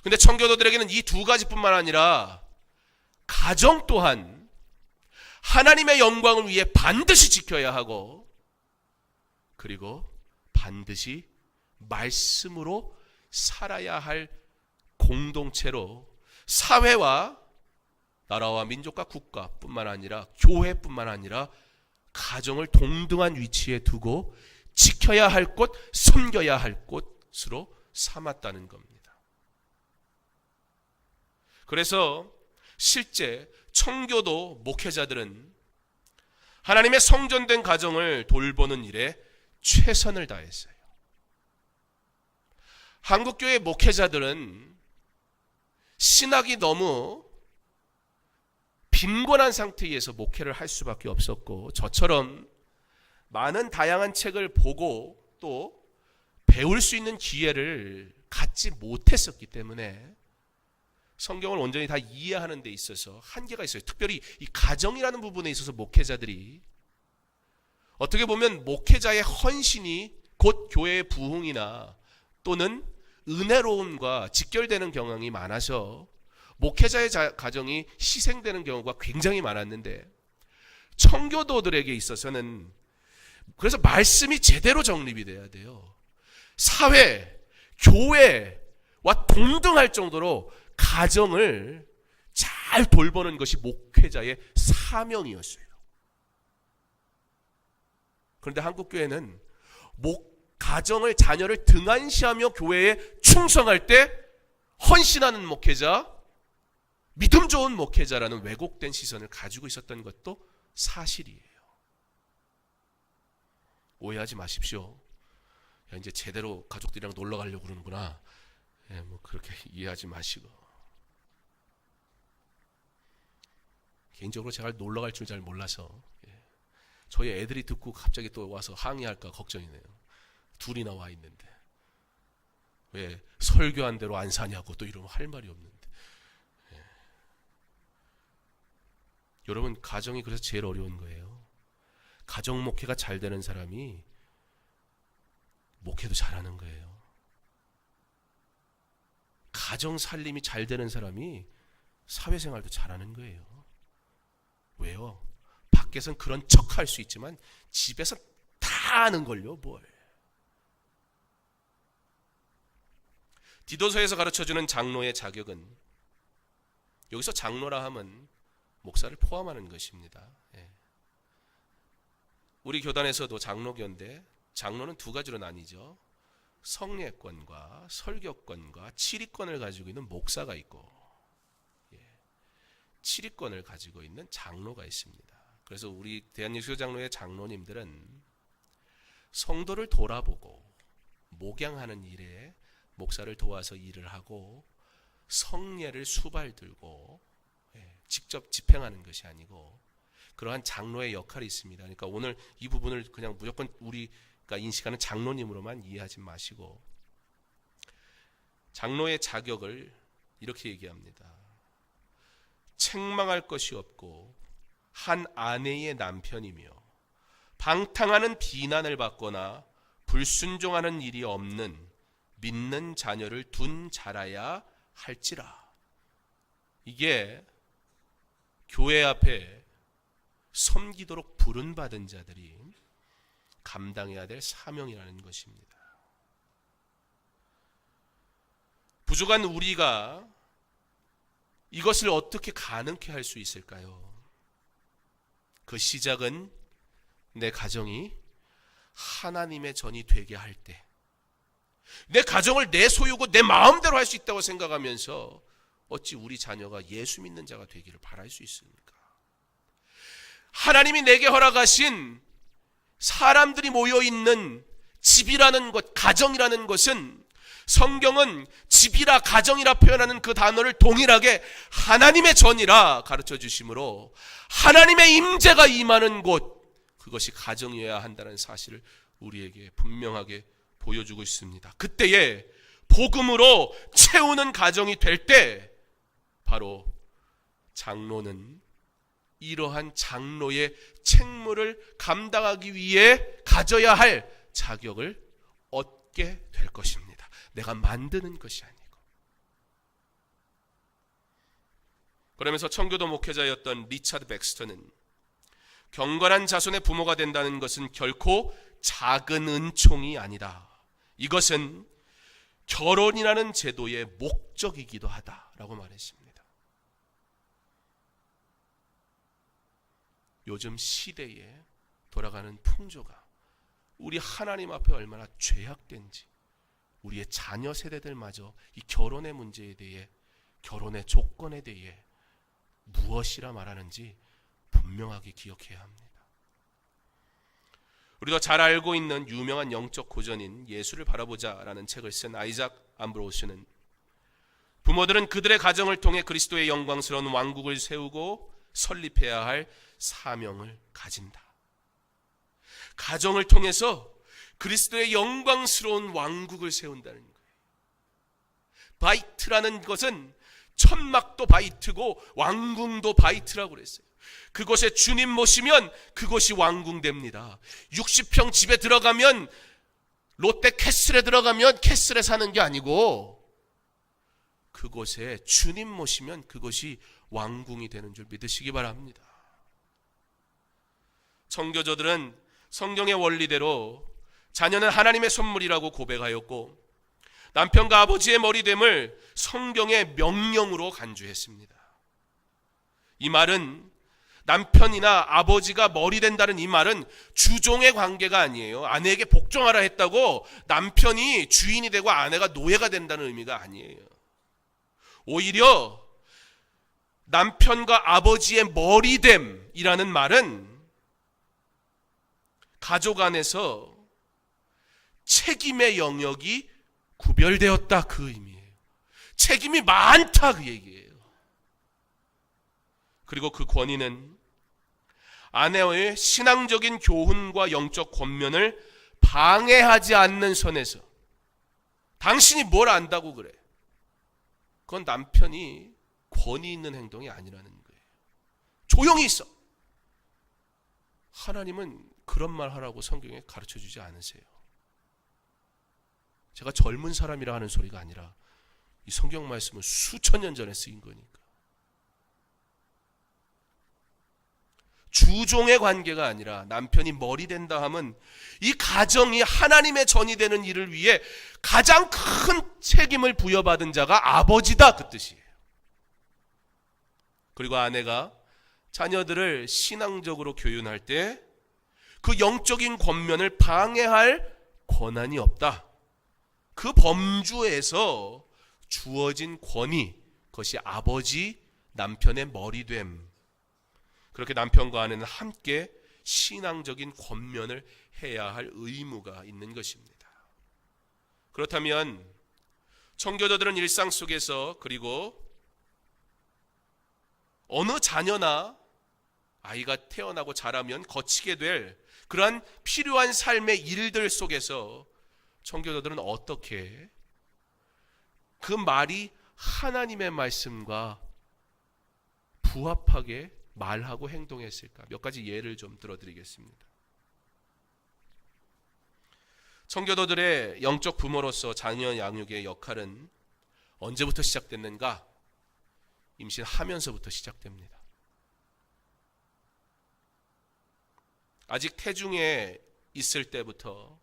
S1: 그런데 청교도들에게는 이 두 가지뿐만 아니라 가정 또한 하나님의 영광을 위해 반드시 지켜야 하고 그리고 반드시 말씀으로 살아야 할 공동체로 사회와 나라와 민족과 국가뿐만 아니라 교회뿐만 아니라 가정을 동등한 위치에 두고 지켜야 할 곳, 섬겨야 할 곳으로 삼았다는 겁니다. 그래서 실제 청교도 목회자들은 하나님의 성전된 가정을 돌보는 일에 최선을 다했어요. 한국교회 목회자들은 신학이 너무 빈곤한 상태에서 목회를 할 수밖에 없었고 저처럼 많은 다양한 책을 보고 또 배울 수 있는 기회를 갖지 못했었기 때문에 성경을 온전히 다 이해하는 데 있어서 한계가 있어요. 특별히 이 가정이라는 부분에 있어서 목회자들이 어떻게 보면 목회자의 헌신이 곧 교회의 부흥이나 또는 은혜로움과 직결되는 경향이 많아서 목회자의 가정이 희생되는 경우가 굉장히 많았는데 청교도들에게 있어서는 그래서 말씀이 제대로 정립이 돼야 돼요. 사회, 교회와 동등할 정도로 가정을 잘 돌보는 것이 목회자의 사명이었어요. 그런데 한국교회는 가정을, 자녀를 등한시하며 교회에 충성할 때 헌신하는 목회자, 믿음 좋은 목회자라는 왜곡된 시선을 가지고 있었던 것도 사실이에요. 오해하지 마십시오. 야, 이제 제대로 가족들이랑 놀러 가려고 그러는구나. 뭐 그렇게 이해하지 마시고. 개인적으로 제가 놀러 갈 줄 잘 몰라서 저희 애들이 듣고 갑자기 또 와서 항의할까 걱정이네요. 둘이나 와 있는데 왜 설교한 대로 안 사냐고 또 이러면 할 말이 없는데. 여러분 가정이 그래서 제일 어려운 거예요. 가정 목회가 잘 되는 사람이 목회도 잘하는 거예요. 가정 살림이 잘 되는 사람이 사회생활도 잘하는 거예요. 왜요? 밖에선 그런 척 할 수 있지만 집에서 다 아는걸요. 뭘. 디도서에서 가르쳐주는 장로의 자격은 여기서 장로라 하면 목사를 포함하는 것입니다. 우리 교단에서도 장로교인데 장로는 두 가지로 나뉘죠. 성례권과 설교권과 치리권을 가지고 있는 목사가 있고 치리권을 가지고 있는 장로가 있습니다. 그래서 우리 대한예수교 장로의 장로님들은 성도를 돌아보고 목양하는 일에 목사를 도와서 일을 하고 성례를 수발 들고 직접 집행하는 것이 아니고 그러한 장로의 역할이 있습니다. 그러니까 오늘 이 부분을 그냥 무조건 우리가 인식하는 장로님으로만 이해하지 마시고 장로의 자격을 이렇게 얘기합니다. 책망할 것이 없고 한 아내의 남편이며 방탕하는 비난을 받거나 불순종하는 일이 없는 믿는 자녀를 둔 자라야 할지라. 이게 교회 앞에 섬기도록 부름받은 자들이 감당해야 될 사명이라는 것입니다. 부족한 우리가 이것을 어떻게 가능케 할 수 있을까요? 그 시작은 내 가정이 하나님의 전이 되게 할 때, 내 가정을 내 소유고 내 마음대로 할 수 있다고 생각하면서 어찌 우리 자녀가 예수 믿는 자가 되기를 바랄 수 있습니까? 하나님이 내게 허락하신 사람들이 모여있는 집이라는 것, 가정이라는 것은 성경은 집이라 가정이라 표현하는 그 단어를 동일하게 하나님의 전이라 가르쳐 주시므로 하나님의 임재가 임하는 곳, 그것이 가정이어야 한다는 사실을 우리에게 분명하게 보여주고 있습니다. 그때에 복음으로 채우는 가정이 될 때 바로 장로는 이러한 장로의 책무를 감당하기 위해 가져야 할 자격을 얻게 될 것입니다. 내가 만드는 것이 아니고. 그러면서 청교도 목회자였던 리차드 백스터는 경건한 자손의 부모가 된다는 것은 결코 작은 은총이 아니다. 이것은 결혼이라는 제도의 목적이기도 하다라고 말했습니다. 요즘 시대에 돌아가는 풍조가 우리 하나님 앞에 얼마나 죄악된지, 우리의 자녀 세대들마저 이 결혼의 문제에 대해, 결혼의 조건에 대해 무엇이라 말하는지 분명하게 기억해야 합니다. 우리가 잘 알고 있는 유명한 영적 고전인 예수를 바라보자라는 책을 쓴 아이작 암브로스는 부모들은 그들의 가정을 통해 그리스도의 영광스러운 왕국을 세우고 설립해야 할 사명을 가진다. 가정을 통해서 그리스도의 영광스러운 왕국을 세운다는 거예요. 바이트라는 것은 천막도 바이트고 왕궁도 바이트라고 그랬어요. 그곳에 주님 모시면 그곳이 왕궁됩니다. 60평 집에 들어가면, 롯데 캐슬에 들어가면 캐슬에 사는 게 아니고 그곳에 주님 모시면 그것이 왕궁이 되는 줄 믿으시기 바랍니다. 청교도들은 성경의 원리대로 자녀는 하나님의 선물이라고 고백하였고 남편과 아버지의 머리됨을 성경의 명령으로 간주했습니다. 이 말은 남편이나 아버지가 머리 된다는 이 말은 주종의 관계가 아니에요. 아내에게 복종하라 했다고 남편이 주인이 되고 아내가 노예가 된다는 의미가 아니에요. 오히려 남편과 아버지의 머리됨이라는 말은 가족 안에서 책임의 영역이 구별되었다, 그 의미예요. 책임이 많다, 그 얘기예요. 그리고 그 권위는 아내의 신앙적인 교훈과 영적 권면을 방해하지 않는 선에서, 당신이 뭘 안다고 그래, 그건 남편이 권위 있는 행동이 아니라는 거예요. 조용히 있어. 하나님은 그런 말 하라고 성경에 가르쳐주지 않으세요. 제가 젊은 사람이라 하는 소리가 아니라 이 성경 말씀은 수천 년 전에 쓰인 거니까. 주종의 관계가 아니라 남편이 머리 된다 하면 이 가정이 하나님의 전이 되는 일을 위해 가장 큰 책임을 부여받은 자가 아버지다, 그 뜻이에요. 그리고 아내가 자녀들을 신앙적으로 교훈할 때 그 영적인 권면을 방해할 권한이 없다. 그 범주에서 주어진 권위, 그것이 아버지, 남편의 머리됨. 그렇게 남편과 아내는 함께 신앙적인 권면을 해야 할 의무가 있는 것입니다. 그렇다면 청교도들은 일상 속에서, 그리고 어느 자녀나 아이가 태어나고 자라면 거치게 될 그러한 필요한 삶의 일들 속에서 청교도들은 어떻게 그 말이 하나님의 말씀과 부합하게 말하고 행동했을까? 몇 가지 예를 좀 들어드리겠습니다. 청교도들의 영적 부모로서 자녀 양육의 역할은 언제부터 시작됐는가? 임신하면서부터 시작됩니다. 아직 태중에 있을 때부터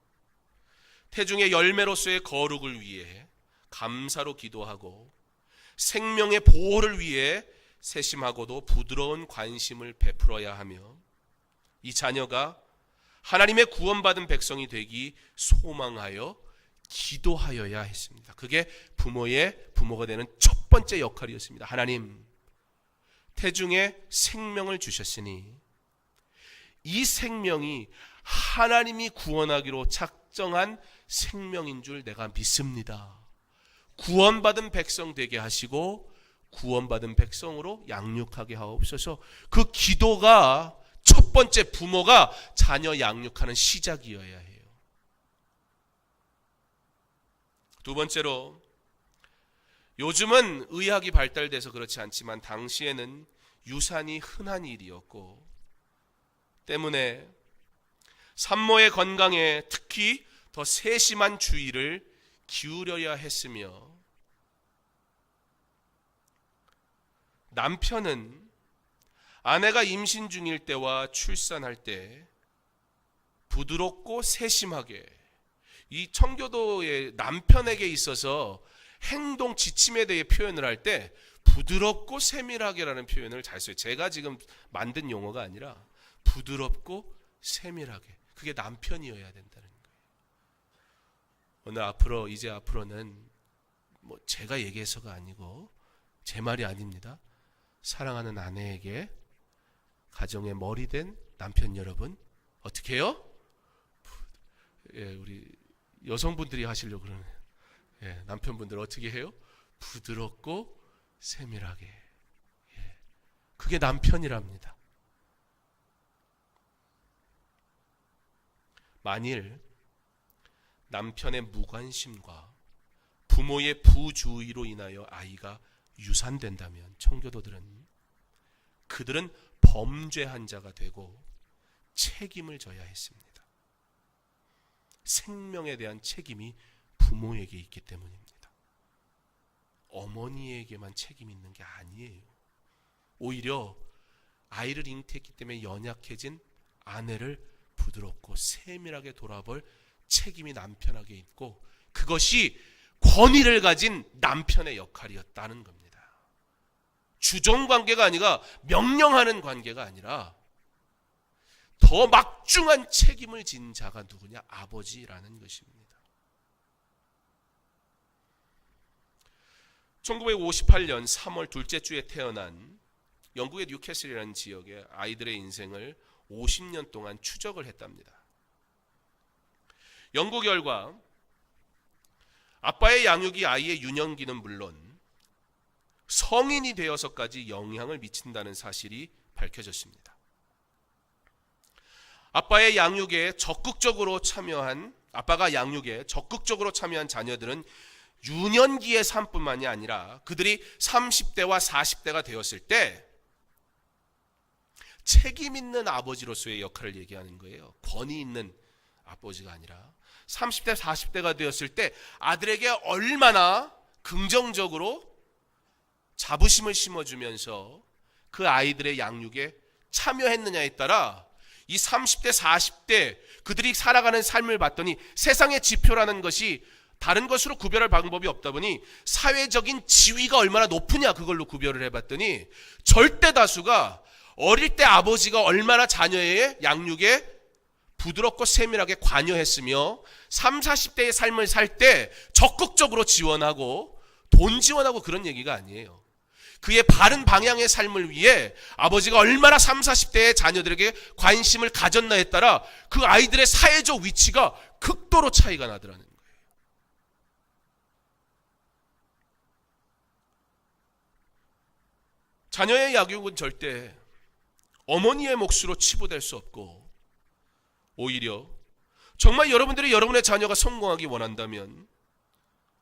S1: 태중의 열매로서의 거룩을 위해 감사로 기도하고 생명의 보호를 위해 세심하고도 부드러운 관심을 베풀어야 하며 이 자녀가 하나님의 구원받은 백성이 되기 소망하여 기도하여야 했습니다. 그게 부모가 되는 첫 번째 역할이었습니다. 하나님, 태중에 생명을 주셨으니 이 생명이 하나님이 구원하기로 작정한 생명인 줄 내가 믿습니다. 구원받은 백성 되게 하시고 구원받은 백성으로 양육하게 하옵소서. 그 기도가 첫 번째 부모가 자녀 양육하는 시작이어야 해요. 두 번째로, 요즘은 의학이 발달돼서 그렇지 않지만 당시에는 유산이 흔한 일이었고 때문에 산모의 건강에 특히 더 세심한 주의를 기울여야 했으며 남편은 아내가 임신 중일 때와 출산할 때 부드럽고 세심하게, 이 청교도의 남편에게 있어서 행동 지침에 대해 표현을 할 때 부드럽고 세밀하게라는 표현을 잘 써요. 제가 지금 만든 용어가 아니라 부드럽고 세밀하게, 그게 남편이어야 된다는 거예요. 이제 앞으로는 제가 얘기해서가 아니고 제 말이 아닙니다. 사랑하는 아내에게 가정의 머리 된 남편 여러분, 어떻게 해요? 우리 여성분들이 하시려고 그러네요. 남편분들 어떻게 해요? 부드럽고 세밀하게. 그게 남편이랍니다. 만일 남편의 무관심과 부모의 부주의로 인하여 아이가 유산된다면 그들은 범죄한 자가 되고 책임을 져야 했습니다. 생명에 대한 책임이 부모에게 있기 때문입니다. 어머니에게만 책임이 있는 게 아니에요. 오히려 아이를 잉태했기 때문에 연약해진 아내를 부드럽고 세밀하게 돌아볼 책임이 남편에게 있고, 그것이 권위를 가진 남편의 역할이었다는 겁니다. 주종 관계가 아니라 명령하는 관계가 아니라 더 막중한 책임을 진 자가 누구냐? 아버지라는 것입니다. 1958년 3월 둘째 주에 태어난 영국의 뉴캐슬이라는 지역의 아이들의 인생을 50년 동안 추적을 했답니다. 연구 결과 아빠의 양육이 아이의 유년기는 물론 성인이 되어서까지 영향을 미친다는 사실이 밝혀졌습니다. 아빠가 양육에 적극적으로 참여한 자녀들은 유년기의 삶뿐만이 아니라 그들이 30대와 40대가 되었을 때 책임 있는 아버지로서의 역할을 얘기하는 거예요. 권위 있는 아버지가 아니라 30대, 40대가 되었을 때 아들에게 얼마나 긍정적으로 자부심을 심어주면서 그 아이들의 양육에 참여했느냐에 따라 이 30대, 40대 그들이 살아가는 삶을 봤더니 세상의 지표라는 것이 다른 것으로 구별할 방법이 없다 보니 사회적인 지위가 얼마나 높으냐 그걸로 구별을 해봤더니 절대 다수가 어릴 때 아버지가 얼마나 자녀의 양육에 부드럽고 세밀하게 관여했으며 30, 40대의 삶을 살 때 적극적으로 지원하고 돈 지원하고 그런 얘기가 아니에요. 그의 바른 방향의 삶을 위해 아버지가 얼마나 30, 40대의 자녀들에게 관심을 가졌나에 따라 그 아이들의 사회적 위치가 극도로 차이가 나더라는 거예요. 자녀의 양육은 절대 어머니의 몫으로 치부될 수 없고, 오히려 정말 여러분들이 여러분의 자녀가 성공하기 원한다면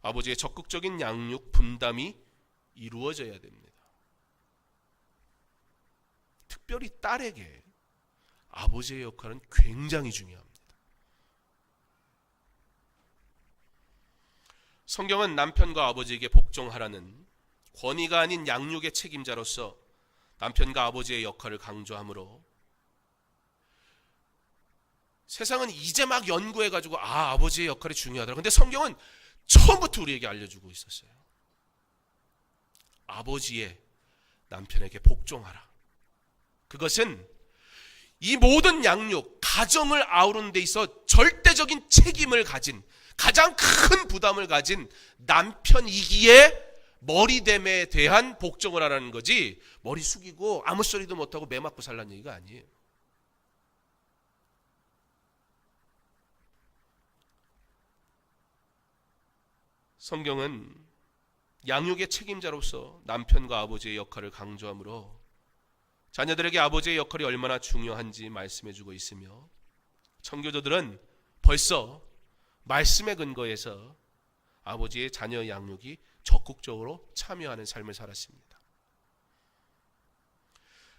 S1: 아버지의 적극적인 양육 분담이 이루어져야 됩니다. 특별히 딸에게 아버지의 역할은 굉장히 중요합니다. 성경은 남편과 아버지에게 복종하라는 권위가 아닌 양육의 책임자로서 남편과 아버지의 역할을 강조하므로, 세상은 이제 막 연구해가지고 아버지의 역할이 중요하더라. 근데 성경은 처음부터 우리에게 알려주고 있었어요. 아버지의 남편에게 복종하라. 그것은 이 모든 양육, 가정을 아우르는 데 있어 절대적인 책임을 가진, 가장 큰 부담을 가진 남편이기에 머리됨에 대한 복종을 하라는 거지, 머리 숙이고 아무 소리도 못하고 매 맞고 살라는 얘기가 아니에요. 성경은 양육의 책임자로서 남편과 아버지의 역할을 강조하므로 자녀들에게 아버지의 역할이 얼마나 중요한지 말씀해주고 있으며, 청교도들은 벌써 말씀의 근거에서 아버지의 자녀 양육이 적극적으로 참여하는 삶을 살았습니다.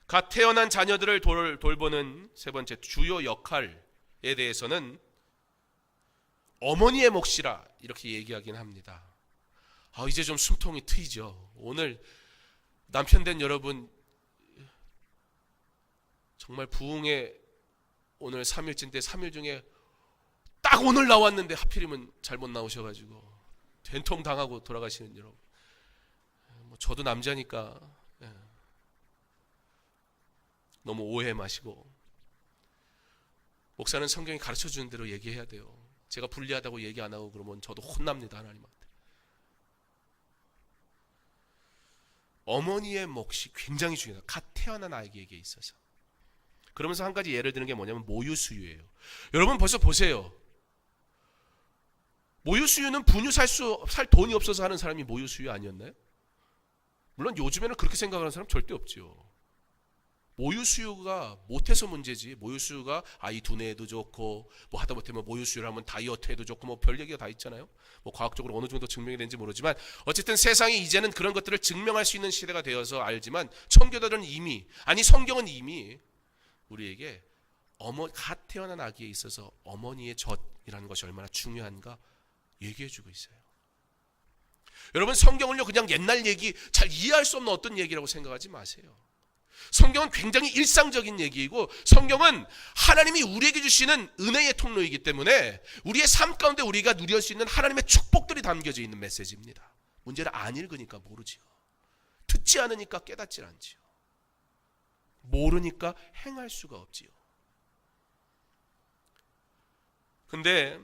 S1: 갓 태어난 자녀들을 돌보는 세 번째 주요 역할에 대해서는 어머니의 몫이라 이렇게 얘기하긴 합니다. 이제 좀 숨통이 트이죠. 오늘 남편 된 여러분, 정말 부흥회 오늘 3일째인데 3일 중에 딱 오늘 나왔는데 하필이면 잘못 나오셔가지고 된통 당하고 돌아가시는 여러분, 저도 남자니까 너무 오해 마시고, 목사는 성경이 가르쳐주는 대로 얘기해야 돼요. 제가 불리하다고 얘기 안 하고 그러면 저도 혼납니다, 하나님한테. 어머니의 몫이 굉장히 중요해요. 갓 태어난 아이에게 있어서. 그러면서 한 가지 예를 드는 게 뭐냐면 모유수유예요. 여러분 벌써 보세요. 모유수유는 분유 살 돈이 없어서 하는 사람이 모유수유 아니었나요? 물론 요즘에는 그렇게 생각하는 사람 절대 없죠. 모유수유가 못해서 문제지, 모유수유가 아이 두뇌에도 좋고, 뭐 하다 못하면 모유수유를 하면 다이어트에도 좋고, 뭐 별 얘기가 다 있잖아요. 뭐 과학적으로 어느 정도 증명이 되는지 모르지만, 어쨌든 세상이 이제는 그런 것들을 증명할 수 있는 시대가 되어서 알지만, 청교도들은 이미, 아니 성경은 이미 우리에게 갓 태어난 아기에 있어서 어머니의 젖이라는 것이 얼마나 중요한가 얘기해주고 있어요. 여러분, 성경을요 그냥 옛날 얘기, 잘 이해할 수 없는 어떤 얘기라고 생각하지 마세요. 성경은 굉장히 일상적인 얘기이고, 성경은 하나님이 우리에게 주시는 은혜의 통로이기 때문에 우리의 삶 가운데 우리가 누릴 수 있는 하나님의 축복들이 담겨져 있는 메시지입니다. 문제는 안 읽으니까 모르지요. 듣지 않으니까 깨닫질 않지요. 모르니까 행할 수가 없지요. 근데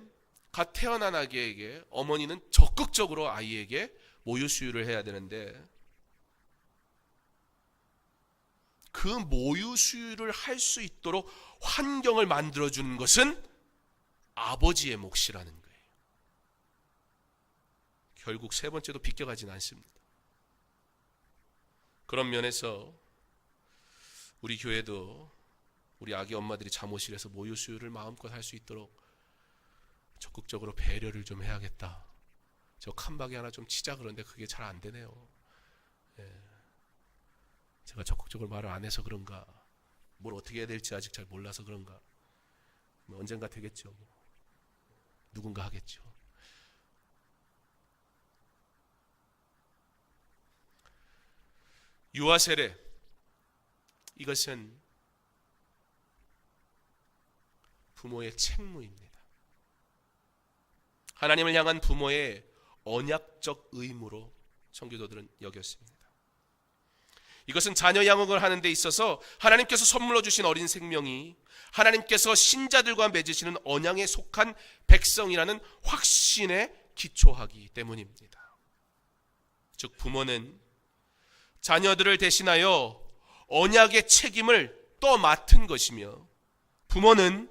S1: 갓 태어난 아기에게 어머니는 적극적으로 아이에게 모유수유를 해야 되는데, 그 모유수유를 할 수 있도록 환경을 만들어주는 것은 아버지의 몫이라는 거예요. 결국 세 번째도 비껴가진 않습니다. 그런 면에서 우리 교회도 우리 아기 엄마들이 잠옷실에서 모유수유를 마음껏 할 수 있도록 적극적으로 배려를 좀 해야겠다. 저 칸막이 하나 좀 치자 그런데 그게 잘 안 되네요. 제가 적극적으로 말을 안 해서 그런가, 뭘 어떻게 해야 될지 아직 잘 몰라서 그런가, 언젠가 되겠죠. 누군가 하겠죠. 유아 세례, 이것은 부모의 책무입니다. 하나님을 향한 부모의 언약적 의무로 청교도들은 여겼습니다. 이것은 자녀 양육을 하는 데 있어서 하나님께서 선물로 주신 어린 생명이 하나님께서 신자들과 맺으시는 언약에 속한 백성이라는 확신에 기초하기 때문입니다. 즉 부모는 자녀들을 대신하여 언약의 책임을 떠맡은 것이며, 부모는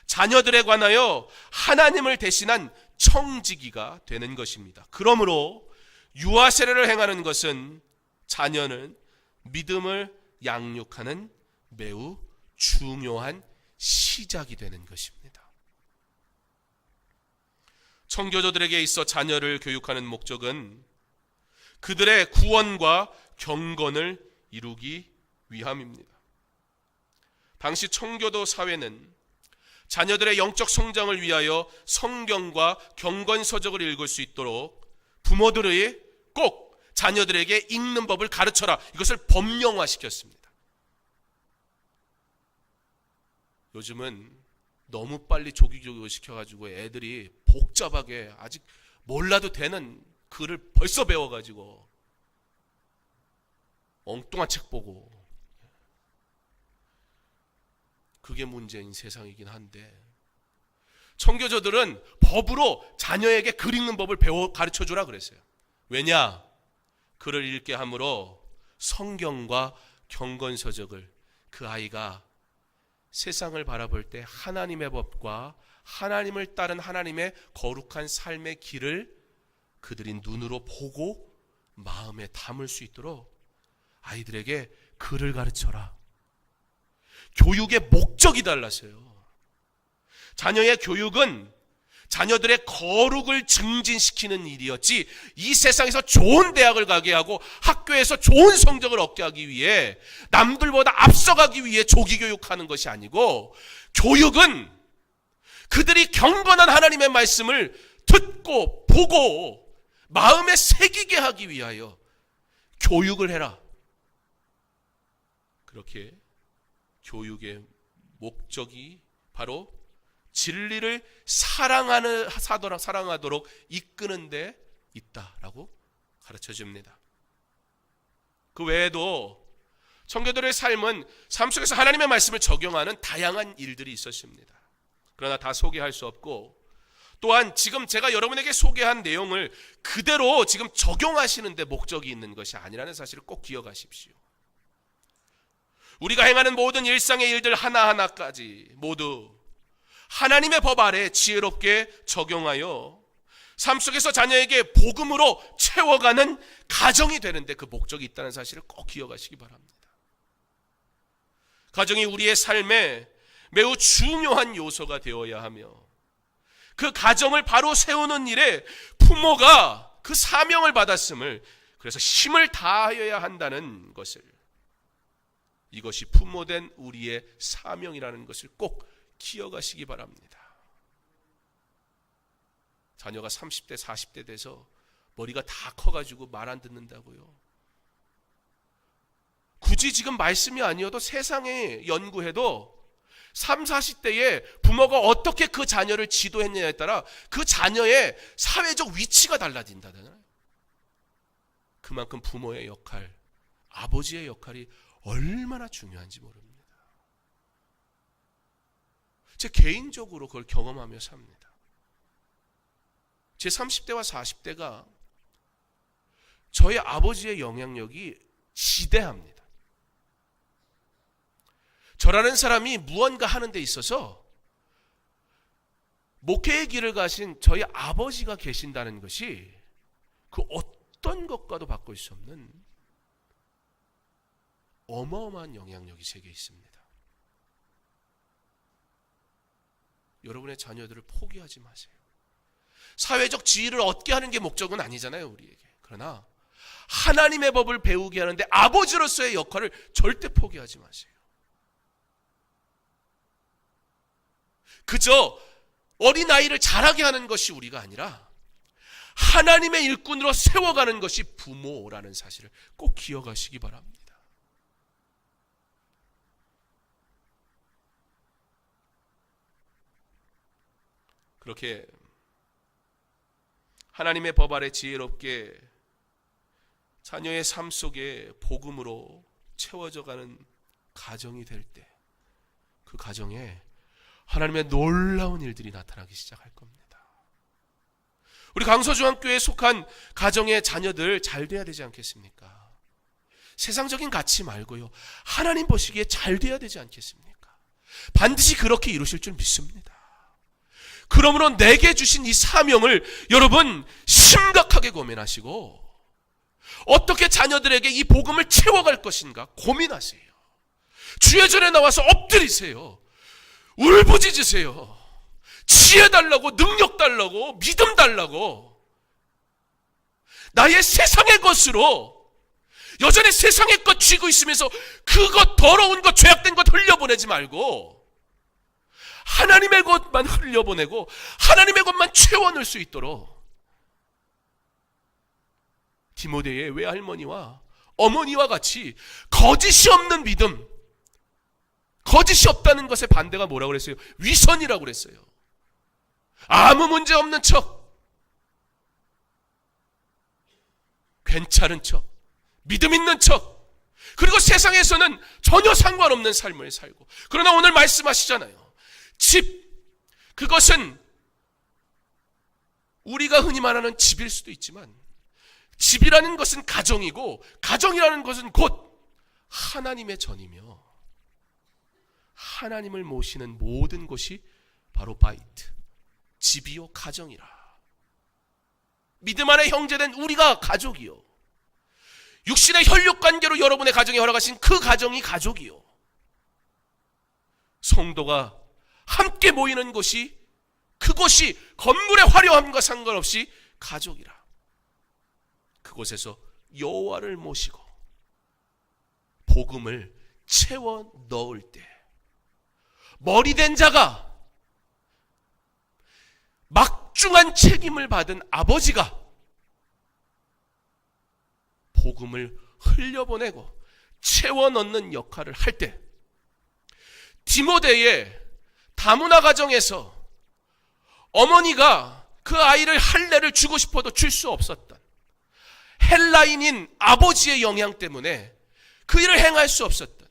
S1: 자녀들에 관하여 하나님을 대신한 청지기가 되는 것입니다. 그러므로 유아 세례를 행하는 것은 자녀는 믿음을 양육하는 매우 중요한 시작이 되는 것입니다. 청교도들에게 있어 자녀를 교육하는 목적은 그들의 구원과 경건을 이루기 위함입니다. 당시 청교도 사회는 자녀들의 영적 성장을 위하여 성경과 경건서적을 읽을 수 있도록 부모들이 꼭 자녀들에게 읽는 법을 가르쳐라, 이것을 법령화시켰습니다. 요즘은 너무 빨리 조기교육을 시켜가지고 애들이 복잡하게 아직 몰라도 되는 글을 벌써 배워가지고 엉뚱한 책 보고, 그게 문제인 세상이긴 한데, 청교도들은 법으로 자녀에게 글 읽는 법을 가르쳐주라 그랬어요. 왜냐? 글을 읽게 함으로 성경과 경건서적을 그 아이가 세상을 바라볼 때 하나님의 법과 하나님을 따른 하나님의 거룩한 삶의 길을 그들이 눈으로 보고 마음에 담을 수 있도록 아이들에게 글을 가르쳐라. 교육의 목적이 달라서요. 자녀의 교육은 자녀들의 거룩을 증진시키는 일이었지, 이 세상에서 좋은 대학을 가게 하고 학교에서 좋은 성적을 얻게 하기 위해, 남들보다 앞서가기 위해 조기교육하는 것이 아니고, 교육은 그들이 경건한 하나님의 말씀을 듣고 보고 마음에 새기게 하기 위하여 교육을 해라. 그렇게 교육의 목적이 바로 진리를 사랑하도록 이끄는 데 있다라고 가르쳐 줍니다. 그 외에도 청교도의 삶은 삶 속에서 하나님의 말씀을 적용하는 다양한 일들이 있었습니다. 그러나 다 소개할 수 없고, 또한 지금 제가 여러분에게 소개한 내용을 그대로 지금 적용하시는 데 목적이 있는 것이 아니라는 사실을 꼭 기억하십시오. 우리가 행하는 모든 일상의 일들 하나하나까지 모두 하나님의 법 아래 지혜롭게 적용하여 삶 속에서 자녀에게 복음으로 채워가는 가정이 되는데 그 목적이 있다는 사실을 꼭 기억하시기 바랍니다. 가정이 우리의 삶에 매우 중요한 요소가 되어야 하며, 그 가정을 바로 세우는 일에 부모가 그 사명을 받았음을, 그래서 힘을 다하여야 한다는 것을, 이것이 부모된 우리의 사명이라는 것을 꼭 기억하시기 바랍니다. 자녀가 30대 40대 돼서 머리가 다 커가지고 말 안 듣는다고요. 굳이 지금 말씀이 아니어도 세상에 연구해도 30, 40대에 부모가 어떻게 그 자녀를 지도했느냐에 따라 그 자녀의 사회적 위치가 달라진다잖아요. 그만큼 부모의 역할, 아버지의 역할이 얼마나 중요한지 모릅니다. 제 개인적으로 그걸 경험하며 삽니다. 제 30대와 40대가 저의 아버지의 영향력이 지대합니다. 저라는 사람이 무언가 하는 데 있어서 목회의 길을 가신 저희 아버지가 계신다는 것이 그 어떤 것과도 바꿀 수 없는 어마어마한 영향력이 제게 있습니다. 여러분의 자녀들을 포기하지 마세요. 사회적 지위를 얻게 하는 게 목적은 아니잖아요, 우리에게. 그러나 하나님의 법을 배우게 하는데 아버지로서의 역할을 절대 포기하지 마세요. 그저 어린아이를 자라게 하는 것이 우리가 아니라 하나님의 일꾼으로 세워가는 것이 부모라는 사실을 꼭 기억하시기 바랍니다. 그렇게 하나님의 법 아래 지혜롭게 자녀의 삶 속에 복음으로 채워져가는 가정이 될 때, 그 가정에 하나님의 놀라운 일들이 나타나기 시작할 겁니다. 우리 강서중앙교회에 속한 가정의 자녀들 잘 돼야 되지 않겠습니까? 세상적인 가치 말고요, 하나님 보시기에 잘 돼야 되지 않겠습니까? 반드시 그렇게 이루실 줄 믿습니다. 그러므로 내게 주신 이 사명을 여러분 심각하게 고민하시고 어떻게 자녀들에게 이 복음을 채워갈 것인가 고민하세요. 주의 전에 나와서 엎드리세요. 울부짖으세요. 지혜 달라고, 능력 달라고, 믿음 달라고. 나의 세상의 것으로 여전히 세상의 것 쥐고 있으면서 그것 더러운 것, 죄악된 것 흘려보내지 말고 하나님의 것만 흘려보내고 하나님의 것만 채워넣을 수 있도록 디모데의 외할머니와 어머니와 같이 거짓이 없는 믿음, 거짓이 없다는 것의 반대가 뭐라고 그랬어요? 위선이라고 그랬어요. 아무 문제 없는 척, 괜찮은 척, 믿음 있는 척, 그리고 세상에서는 전혀 상관없는 삶을 살고. 그러나 오늘 말씀하시잖아요. 집, 그것은 우리가 흔히 말하는 집일 수도 있지만 집이라는 것은 가정이고 가정이라는 것은 곧 하나님의 전이며 하나님을 모시는 모든 곳이 바로 바이트, 집이요 가정이라. 믿음 안에 형제된 우리가 가족이요, 육신의 혈육관계로 여러분의 가정에 허락하신 그 가정이 가족이요, 성도가 함께 모이는 곳이, 그곳이 건물의 화려함과 상관없이 가족이라. 그곳에서 여호와를 모시고 복음을 채워 넣을 때 머리된 자가, 막중한 책임을 받은 아버지가 복음을 흘려보내고 채워 넣는 역할을 할 때, 디모데의 다문화 가정에서 어머니가 그 아이를 할례를 주고 싶어도 줄 수 없었던 헬라인인 아버지의 영향 때문에 그 일을 행할 수 없었던,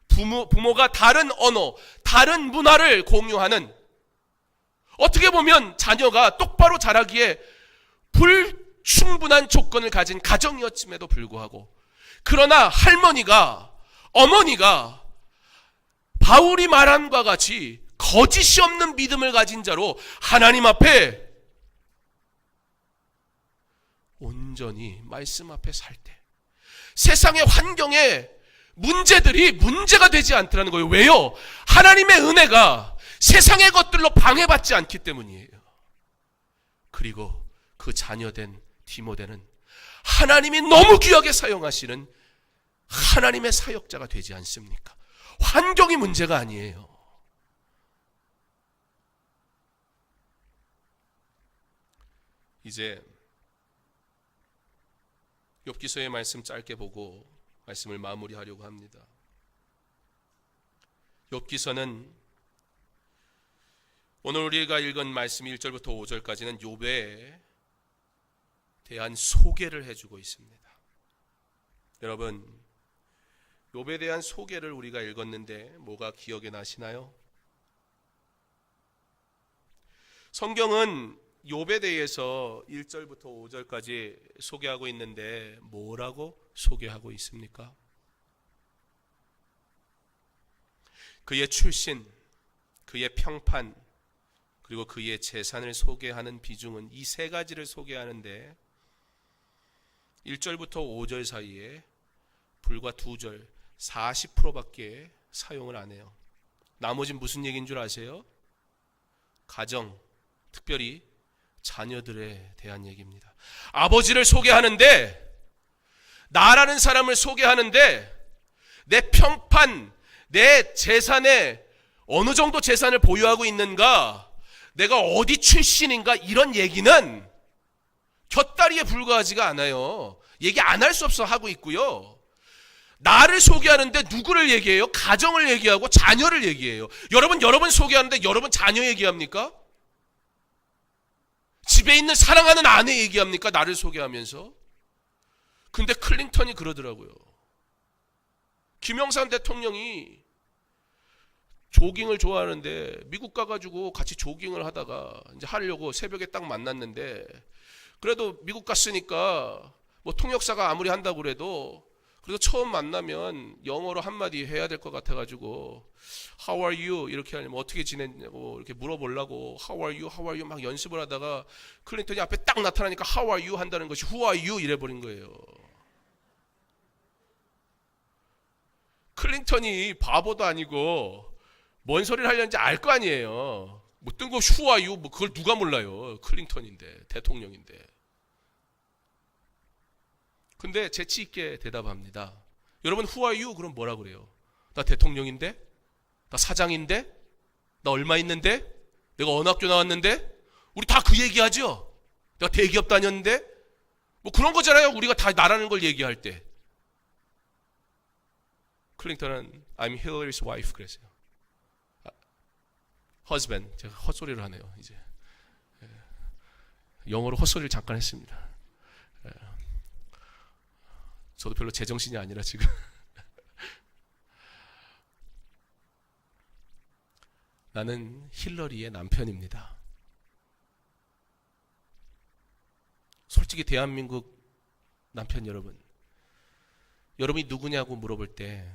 S1: 부모가 다른 언어, 다른 문화를 공유하는, 어떻게 보면 자녀가 똑바로 자라기에 불충분한 조건을 가진 가정이었음에도 불구하고, 그러나 할머니가, 어머니가 바울이 말함과 같이 거짓이 없는 믿음을 가진 자로 하나님 앞에 온전히 말씀 앞에 살 때 세상의 환경에 문제들이 문제가 되지 않더라는 거예요. 왜요? 하나님의 은혜가 세상의 것들로 방해받지 않기 때문이에요. 그리고 그 자녀된 디모데는 하나님이 너무 귀하게 사용하시는 하나님의 사역자가 되지 않습니까? 환경이 문제가 아니에요. 이제 욥기서의 말씀 짧게 보고 말씀을 마무리하려고 합니다. 욥기서는 오늘 우리가 읽은 말씀 1절부터 5절까지는 욥에 대한 소개를 해주고 있습니다. 여러분, 욥에 대한 소개를 우리가 읽었는데 뭐가 기억에 나시나요? 성경은 욥에 대해서 1절부터 5절까지 소개하고 있는데 뭐라고 소개하고 있습니까? 그의 출신, 그의 평판, 그리고 그의 재산을 소개하는 비중은 이 세 가지를 소개하는데 1절부터 5절 사이에 불과 2절, 40%밖에 사용을 안 해요. 나머지는 무슨 얘기인 줄 아세요? 가정, 특별히 자녀들에 대한 얘기입니다. 아버지를 소개하는데, 나라는 사람을 소개하는데 내 평판, 내 재산에 어느 정도 재산을 보유하고 있는가, 내가 어디 출신인가, 이런 얘기는 곁다리에 불과하지가 않아요. 얘기 안 할 수 없어 하고 있고요. 나를 소개하는데 누구를 얘기해요? 가정을 얘기하고 자녀를 얘기해요. 여러분 소개하는데 여러분 자녀 얘기합니까? 집에 있는 사랑하는 아내 얘기합니까? 나를 소개하면서. 근데 클린턴이 그러더라고요. 김영삼 대통령이 조깅을 좋아하는데 미국 가가지고 같이 조깅을 하다가 이제 하려고 새벽에 딱 만났는데, 그래도 미국 갔으니까 뭐 통역사가 아무리 한다고 그래도 그래서 처음 만나면 영어로 한마디 해야 될 것 같아가지고 How are you? 이렇게 하면 어떻게 지냈냐고 이렇게 물어보려고 How are you? How are you? 막 연습을 하다가 클린턴이 앞에 딱 나타나니까 How are you? 한다는 것이 Who are you? 이래버린 거예요. 클린턴이 바보도 아니고 뭔 소리를 하려는지 알 거 아니에요. 뭐 뜬금없이 Who are you? 뭐 그걸 누가 몰라요. 클린턴인데, 대통령인데. 근데 재치 있게 대답합니다. 여러분 Who are you? 그럼 뭐라 그래요? 나 대통령인데? 나 사장인데? 나 얼마 있는데? 내가 어느 학교 나왔는데? 우리 다 그 얘기하죠? 내가 대기업 다녔는데? 뭐 그런 거잖아요. 우리가 다 나라는 걸 얘기할 때. 클린턴은 I'm Hillary's wife 그랬어요. husband. 제가 헛소리를 하네요. 이제 영어로 헛소리를 잠깐 했습니다. 저도 별로 제정신이 아니라 지금 나는 힐러리의 남편입니다. 솔직히 대한민국 남편 여러분, 여러분이 누구냐고 물어볼 때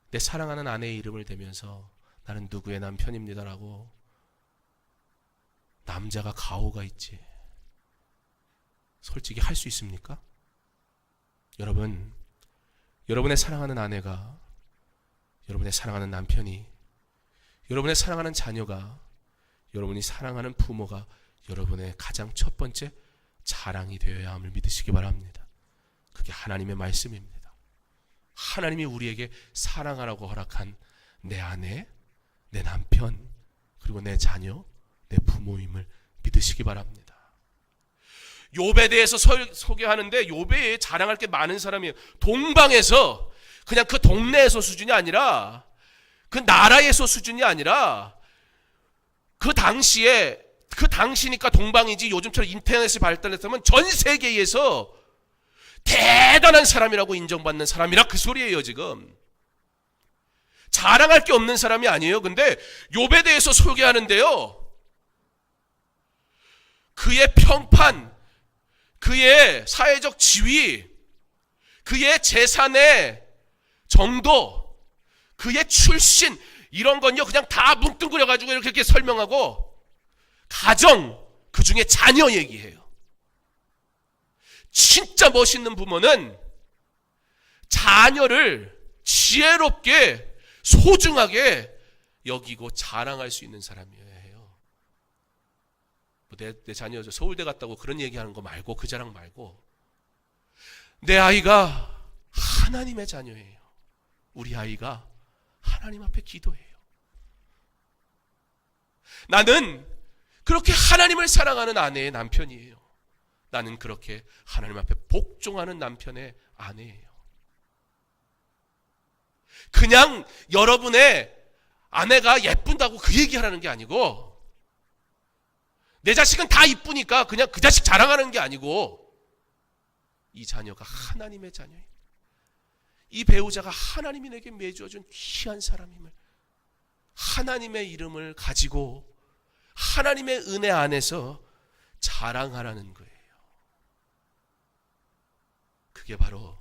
S1: 내 사랑하는 아내의 이름을 대면서 나는 누구의 남편입니다라고 남자가 가오가 있지 솔직히 할 수 있습니까? 여러분, 여러분의 사랑하는 아내가, 여러분의 사랑하는 남편이, 여러분의 사랑하는 자녀가, 여러분이 사랑하는 부모가 여러분의 가장 첫 번째 자랑이 되어야 함을 믿으시기 바랍니다. 그게 하나님의 말씀입니다. 하나님이 우리에게 사랑하라고 허락한 내 아내, 내 남편, 그리고 내 자녀, 내 부모임을 믿으시기 바랍니다. 욥에 대해서 소개하는데 욥에 자랑할 게 많은 사람이에요. 동방에서 그냥 그 동네에서 수준이 아니라 그 나라에서 수준이 아니라 그 당시에 그 당시니까 동방이지 요즘처럼 인터넷이 발달했다면 전 세계에서 대단한 사람이라고 인정받는 사람이라 그 소리예요. 지금 자랑할 게 없는 사람이 아니에요. 근데 욥에 대해서 소개하는데요, 그의 평판, 그의 사회적 지위, 그의 재산의 정도, 그의 출신, 이런 건요 그냥 다 뭉뚱그려가지고 이렇게 설명하고 가정, 그 중에 자녀 얘기해요. 진짜 멋있는 부모는 자녀를 지혜롭게 소중하게 여기고 자랑할 수 있는 사람이어야 해요. 내 자녀 서울대 갔다고 그런 얘기하는 거 말고, 그 자랑 말고, 내 아이가 하나님의 자녀예요. 우리 아이가 하나님 앞에 기도해요. 나는 그렇게 하나님을 사랑하는 아내의 남편이에요. 나는 그렇게 하나님 앞에 복종하는 남편의 아내예요. 그냥 여러분의 아내가 예쁜다고 그 얘기하라는 게 아니고, 내 자식은 다 이쁘니까 그냥 그 자식 자랑하는 게 아니고, 이 자녀가 하나님의 자녀예요. 이 배우자가 하나님이 내게 맺어준 귀한 사람임을, 하나님의 이름을 가지고 하나님의 은혜 안에서 자랑하라는 거예요. 그게 바로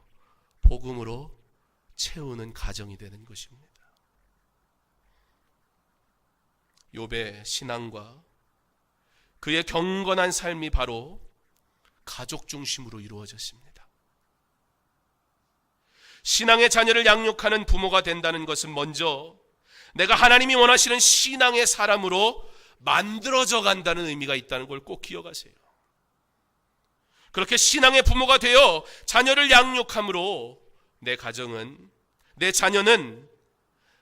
S1: 복음으로 채우는 가정이 되는 것입니다. 욥의 신앙과 그의 경건한 삶이 바로 가족 중심으로 이루어졌습니다. 신앙의 자녀를 양육하는 부모가 된다는 것은 먼저 내가 하나님이 원하시는 신앙의 사람으로 만들어져 간다는 의미가 있다는 걸 꼭 기억하세요. 그렇게 신앙의 부모가 되어 자녀를 양육함으로 내 가정은, 내 자녀는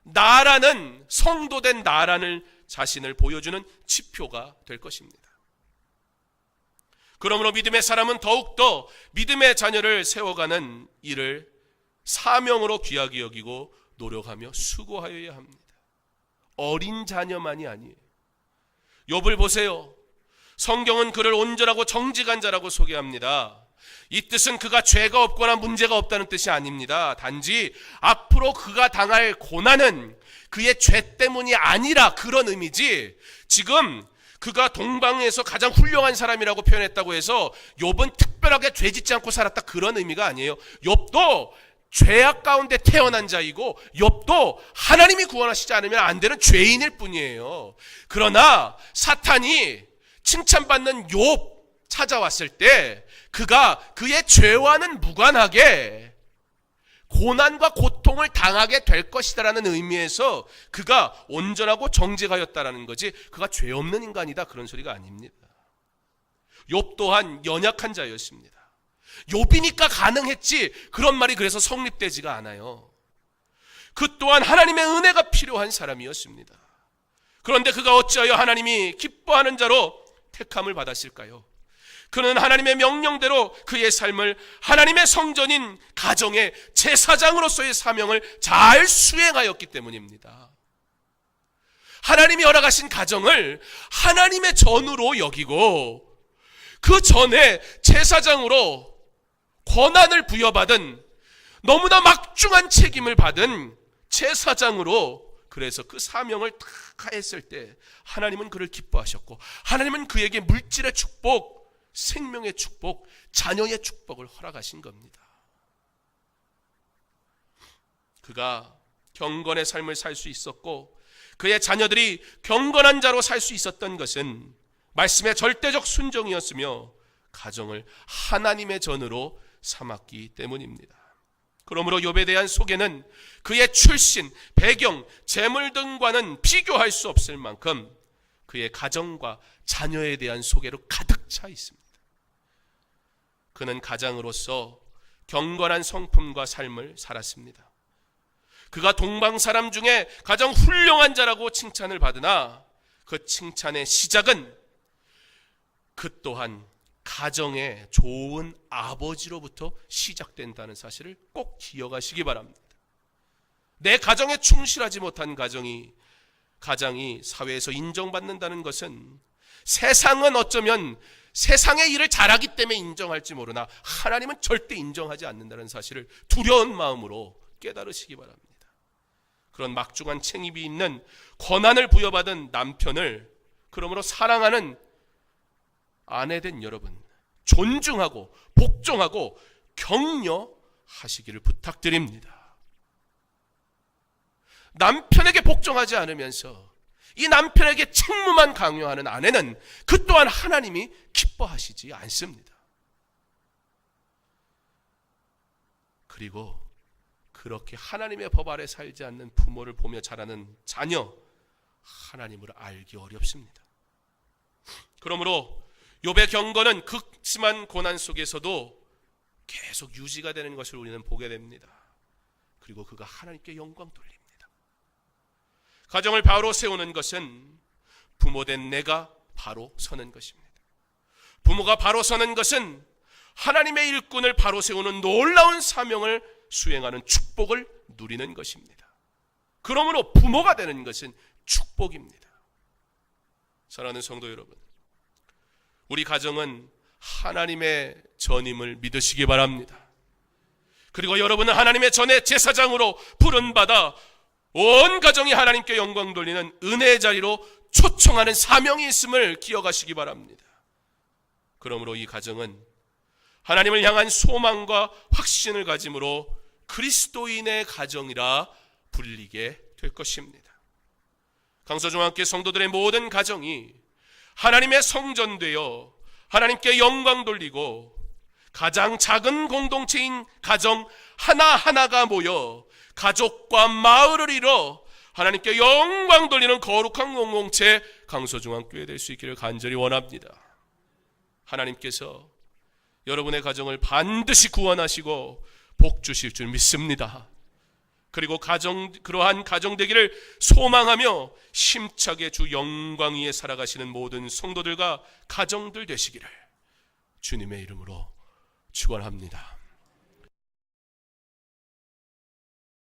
S1: 나라는, 성도된 나라는 자신을 보여주는 지표가 될 것입니다. 그러므로 믿음의 사람은 더욱더 믿음의 자녀를 세워가는 일을 사명으로 귀하게 여기고 노력하며 수고하여야 합니다. 어린 자녀만이 아니에요. 욥을 보세요. 성경은 그를 온전하고 정직한 자라고 소개합니다. 이 뜻은 그가 죄가 없거나 문제가 없다는 뜻이 아닙니다. 단지 앞으로 그가 당할 고난은 그의 죄 때문이 아니라 그런 의미지, 지금 그가 동방에서 가장 훌륭한 사람이라고 표현했다고 해서 욥은 특별하게 죄 짓지 않고 살았다 그런 의미가 아니에요. 욥도 죄악 가운데 태어난 자이고 욥도 하나님이 구원하시지 않으면 안 되는 죄인일 뿐이에요. 그러나 사탄이 칭찬받는 욥 찾아왔을 때 그가 그의 죄와는 무관하게 고난과 고통을 당하게 될 것이다라는 의미에서 그가 온전하고 정직하였다라는 거지, 그가 죄 없는 인간이다 그런 소리가 아닙니다. 욥 또한 연약한 자였습니다. 욥이니까 가능했지 그런 말이 그래서 성립되지가 않아요. 그 또한 하나님의 은혜가 필요한 사람이었습니다. 그런데 그가 어찌하여 하나님이 기뻐하는 자로 택함을 받았을까요? 그는 하나님의 명령대로 그의 삶을 하나님의 성전인 가정의 제사장으로서의 사명을 잘 수행하였기 때문입니다. 하나님이 허락하신 가정을 하나님의 전으로 여기고 그 전에 제사장으로 권한을 부여받은, 너무나 막중한 책임을 받은 제사장으로, 그래서 그 사명을 다 하였을 때 하나님은 그를 기뻐하셨고 하나님은 그에게 물질의 축복, 생명의 축복, 자녀의 축복을 허락하신 겁니다. 그가 경건의 삶을 살 수 있었고 그의 자녀들이 경건한 자로 살 수 있었던 것은 말씀의 절대적 순종이었으며 가정을 하나님의 전으로 삼았기 때문입니다. 그러므로 욥에 대한 소개는 그의 출신, 배경, 재물 등과는 비교할 수 없을 만큼 그의 가정과 자녀에 대한 소개로 가득 차 있습니다. 그는 가장으로서 경건한 성품과 삶을 살았습니다. 그가 동방 사람 중에 가장 훌륭한 자라고 칭찬을 받으나 그 칭찬의 시작은 그 또한 가정의 좋은 아버지로부터 시작된다는 사실을 꼭 기억하시기 바랍니다. 내 가정에 충실하지 못한 가장이 사회에서 인정받는다는 것은 세상은 어쩌면 세상의 일을 잘하기 때문에 인정할지 모르나 하나님은 절대 인정하지 않는다는 사실을 두려운 마음으로 깨달으시기 바랍니다. 그런 막중한 책임이 있는 권한을 부여받은 남편을 그러므로 사랑하는 아내된 여러분, 존중하고 복종하고 격려하시기를 부탁드립니다. 남편에게 복종하지 않으면서 이 남편에게 책무만 강요하는 아내는 그 또한 하나님이 기뻐하시지 않습니다. 그리고 그렇게 하나님의 법 아래 살지 않는 부모를 보며 자라는 자녀, 하나님을 알기 어렵습니다. 그러므로 욥의 경건은 극심한 고난 속에서도 계속 유지가 되는 것을 우리는 보게 됩니다. 그리고 그가 하나님께 영광 돌립니다. 가정을 바로 세우는 것은 부모된 내가 바로 서는 것입니다. 부모가 바로 서는 것은 하나님의 일꾼을 바로 세우는 놀라운 사명을 수행하는 축복을 누리는 것입니다. 그러므로 부모가 되는 것은 축복입니다. 사랑하는 성도 여러분, 우리 가정은 하나님의 전임을 믿으시기 바랍니다. 그리고 여러분은 하나님의 전의 제사장으로 부름받아 온 가정이 하나님께 영광 돌리는 은혜의 자리로 초청하는 사명이 있음을 기억하시기 바랍니다. 그러므로 이 가정은 하나님을 향한 소망과 확신을 가짐으로 그리스도인의 가정이라 불리게 될 것입니다. 강서중앙교회 성도들의 모든 가정이 하나님의 성전되어 하나님께 영광 돌리고 가장 작은 공동체인 가정 하나하나가 모여 가족과 마을을 이뤄 하나님께 영광 돌리는 거룩한 공동체 강서중앙교회 될 수 있기를 간절히 원합니다. 하나님께서 여러분의 가정을 반드시 구원하시고 복 주실 줄 믿습니다. 그리고 그러한 가정 되기를 소망하며 힘차게 주 영광 위에 살아가시는 모든 성도들과 가정들 되시기를 주님의 이름으로 축원합니다.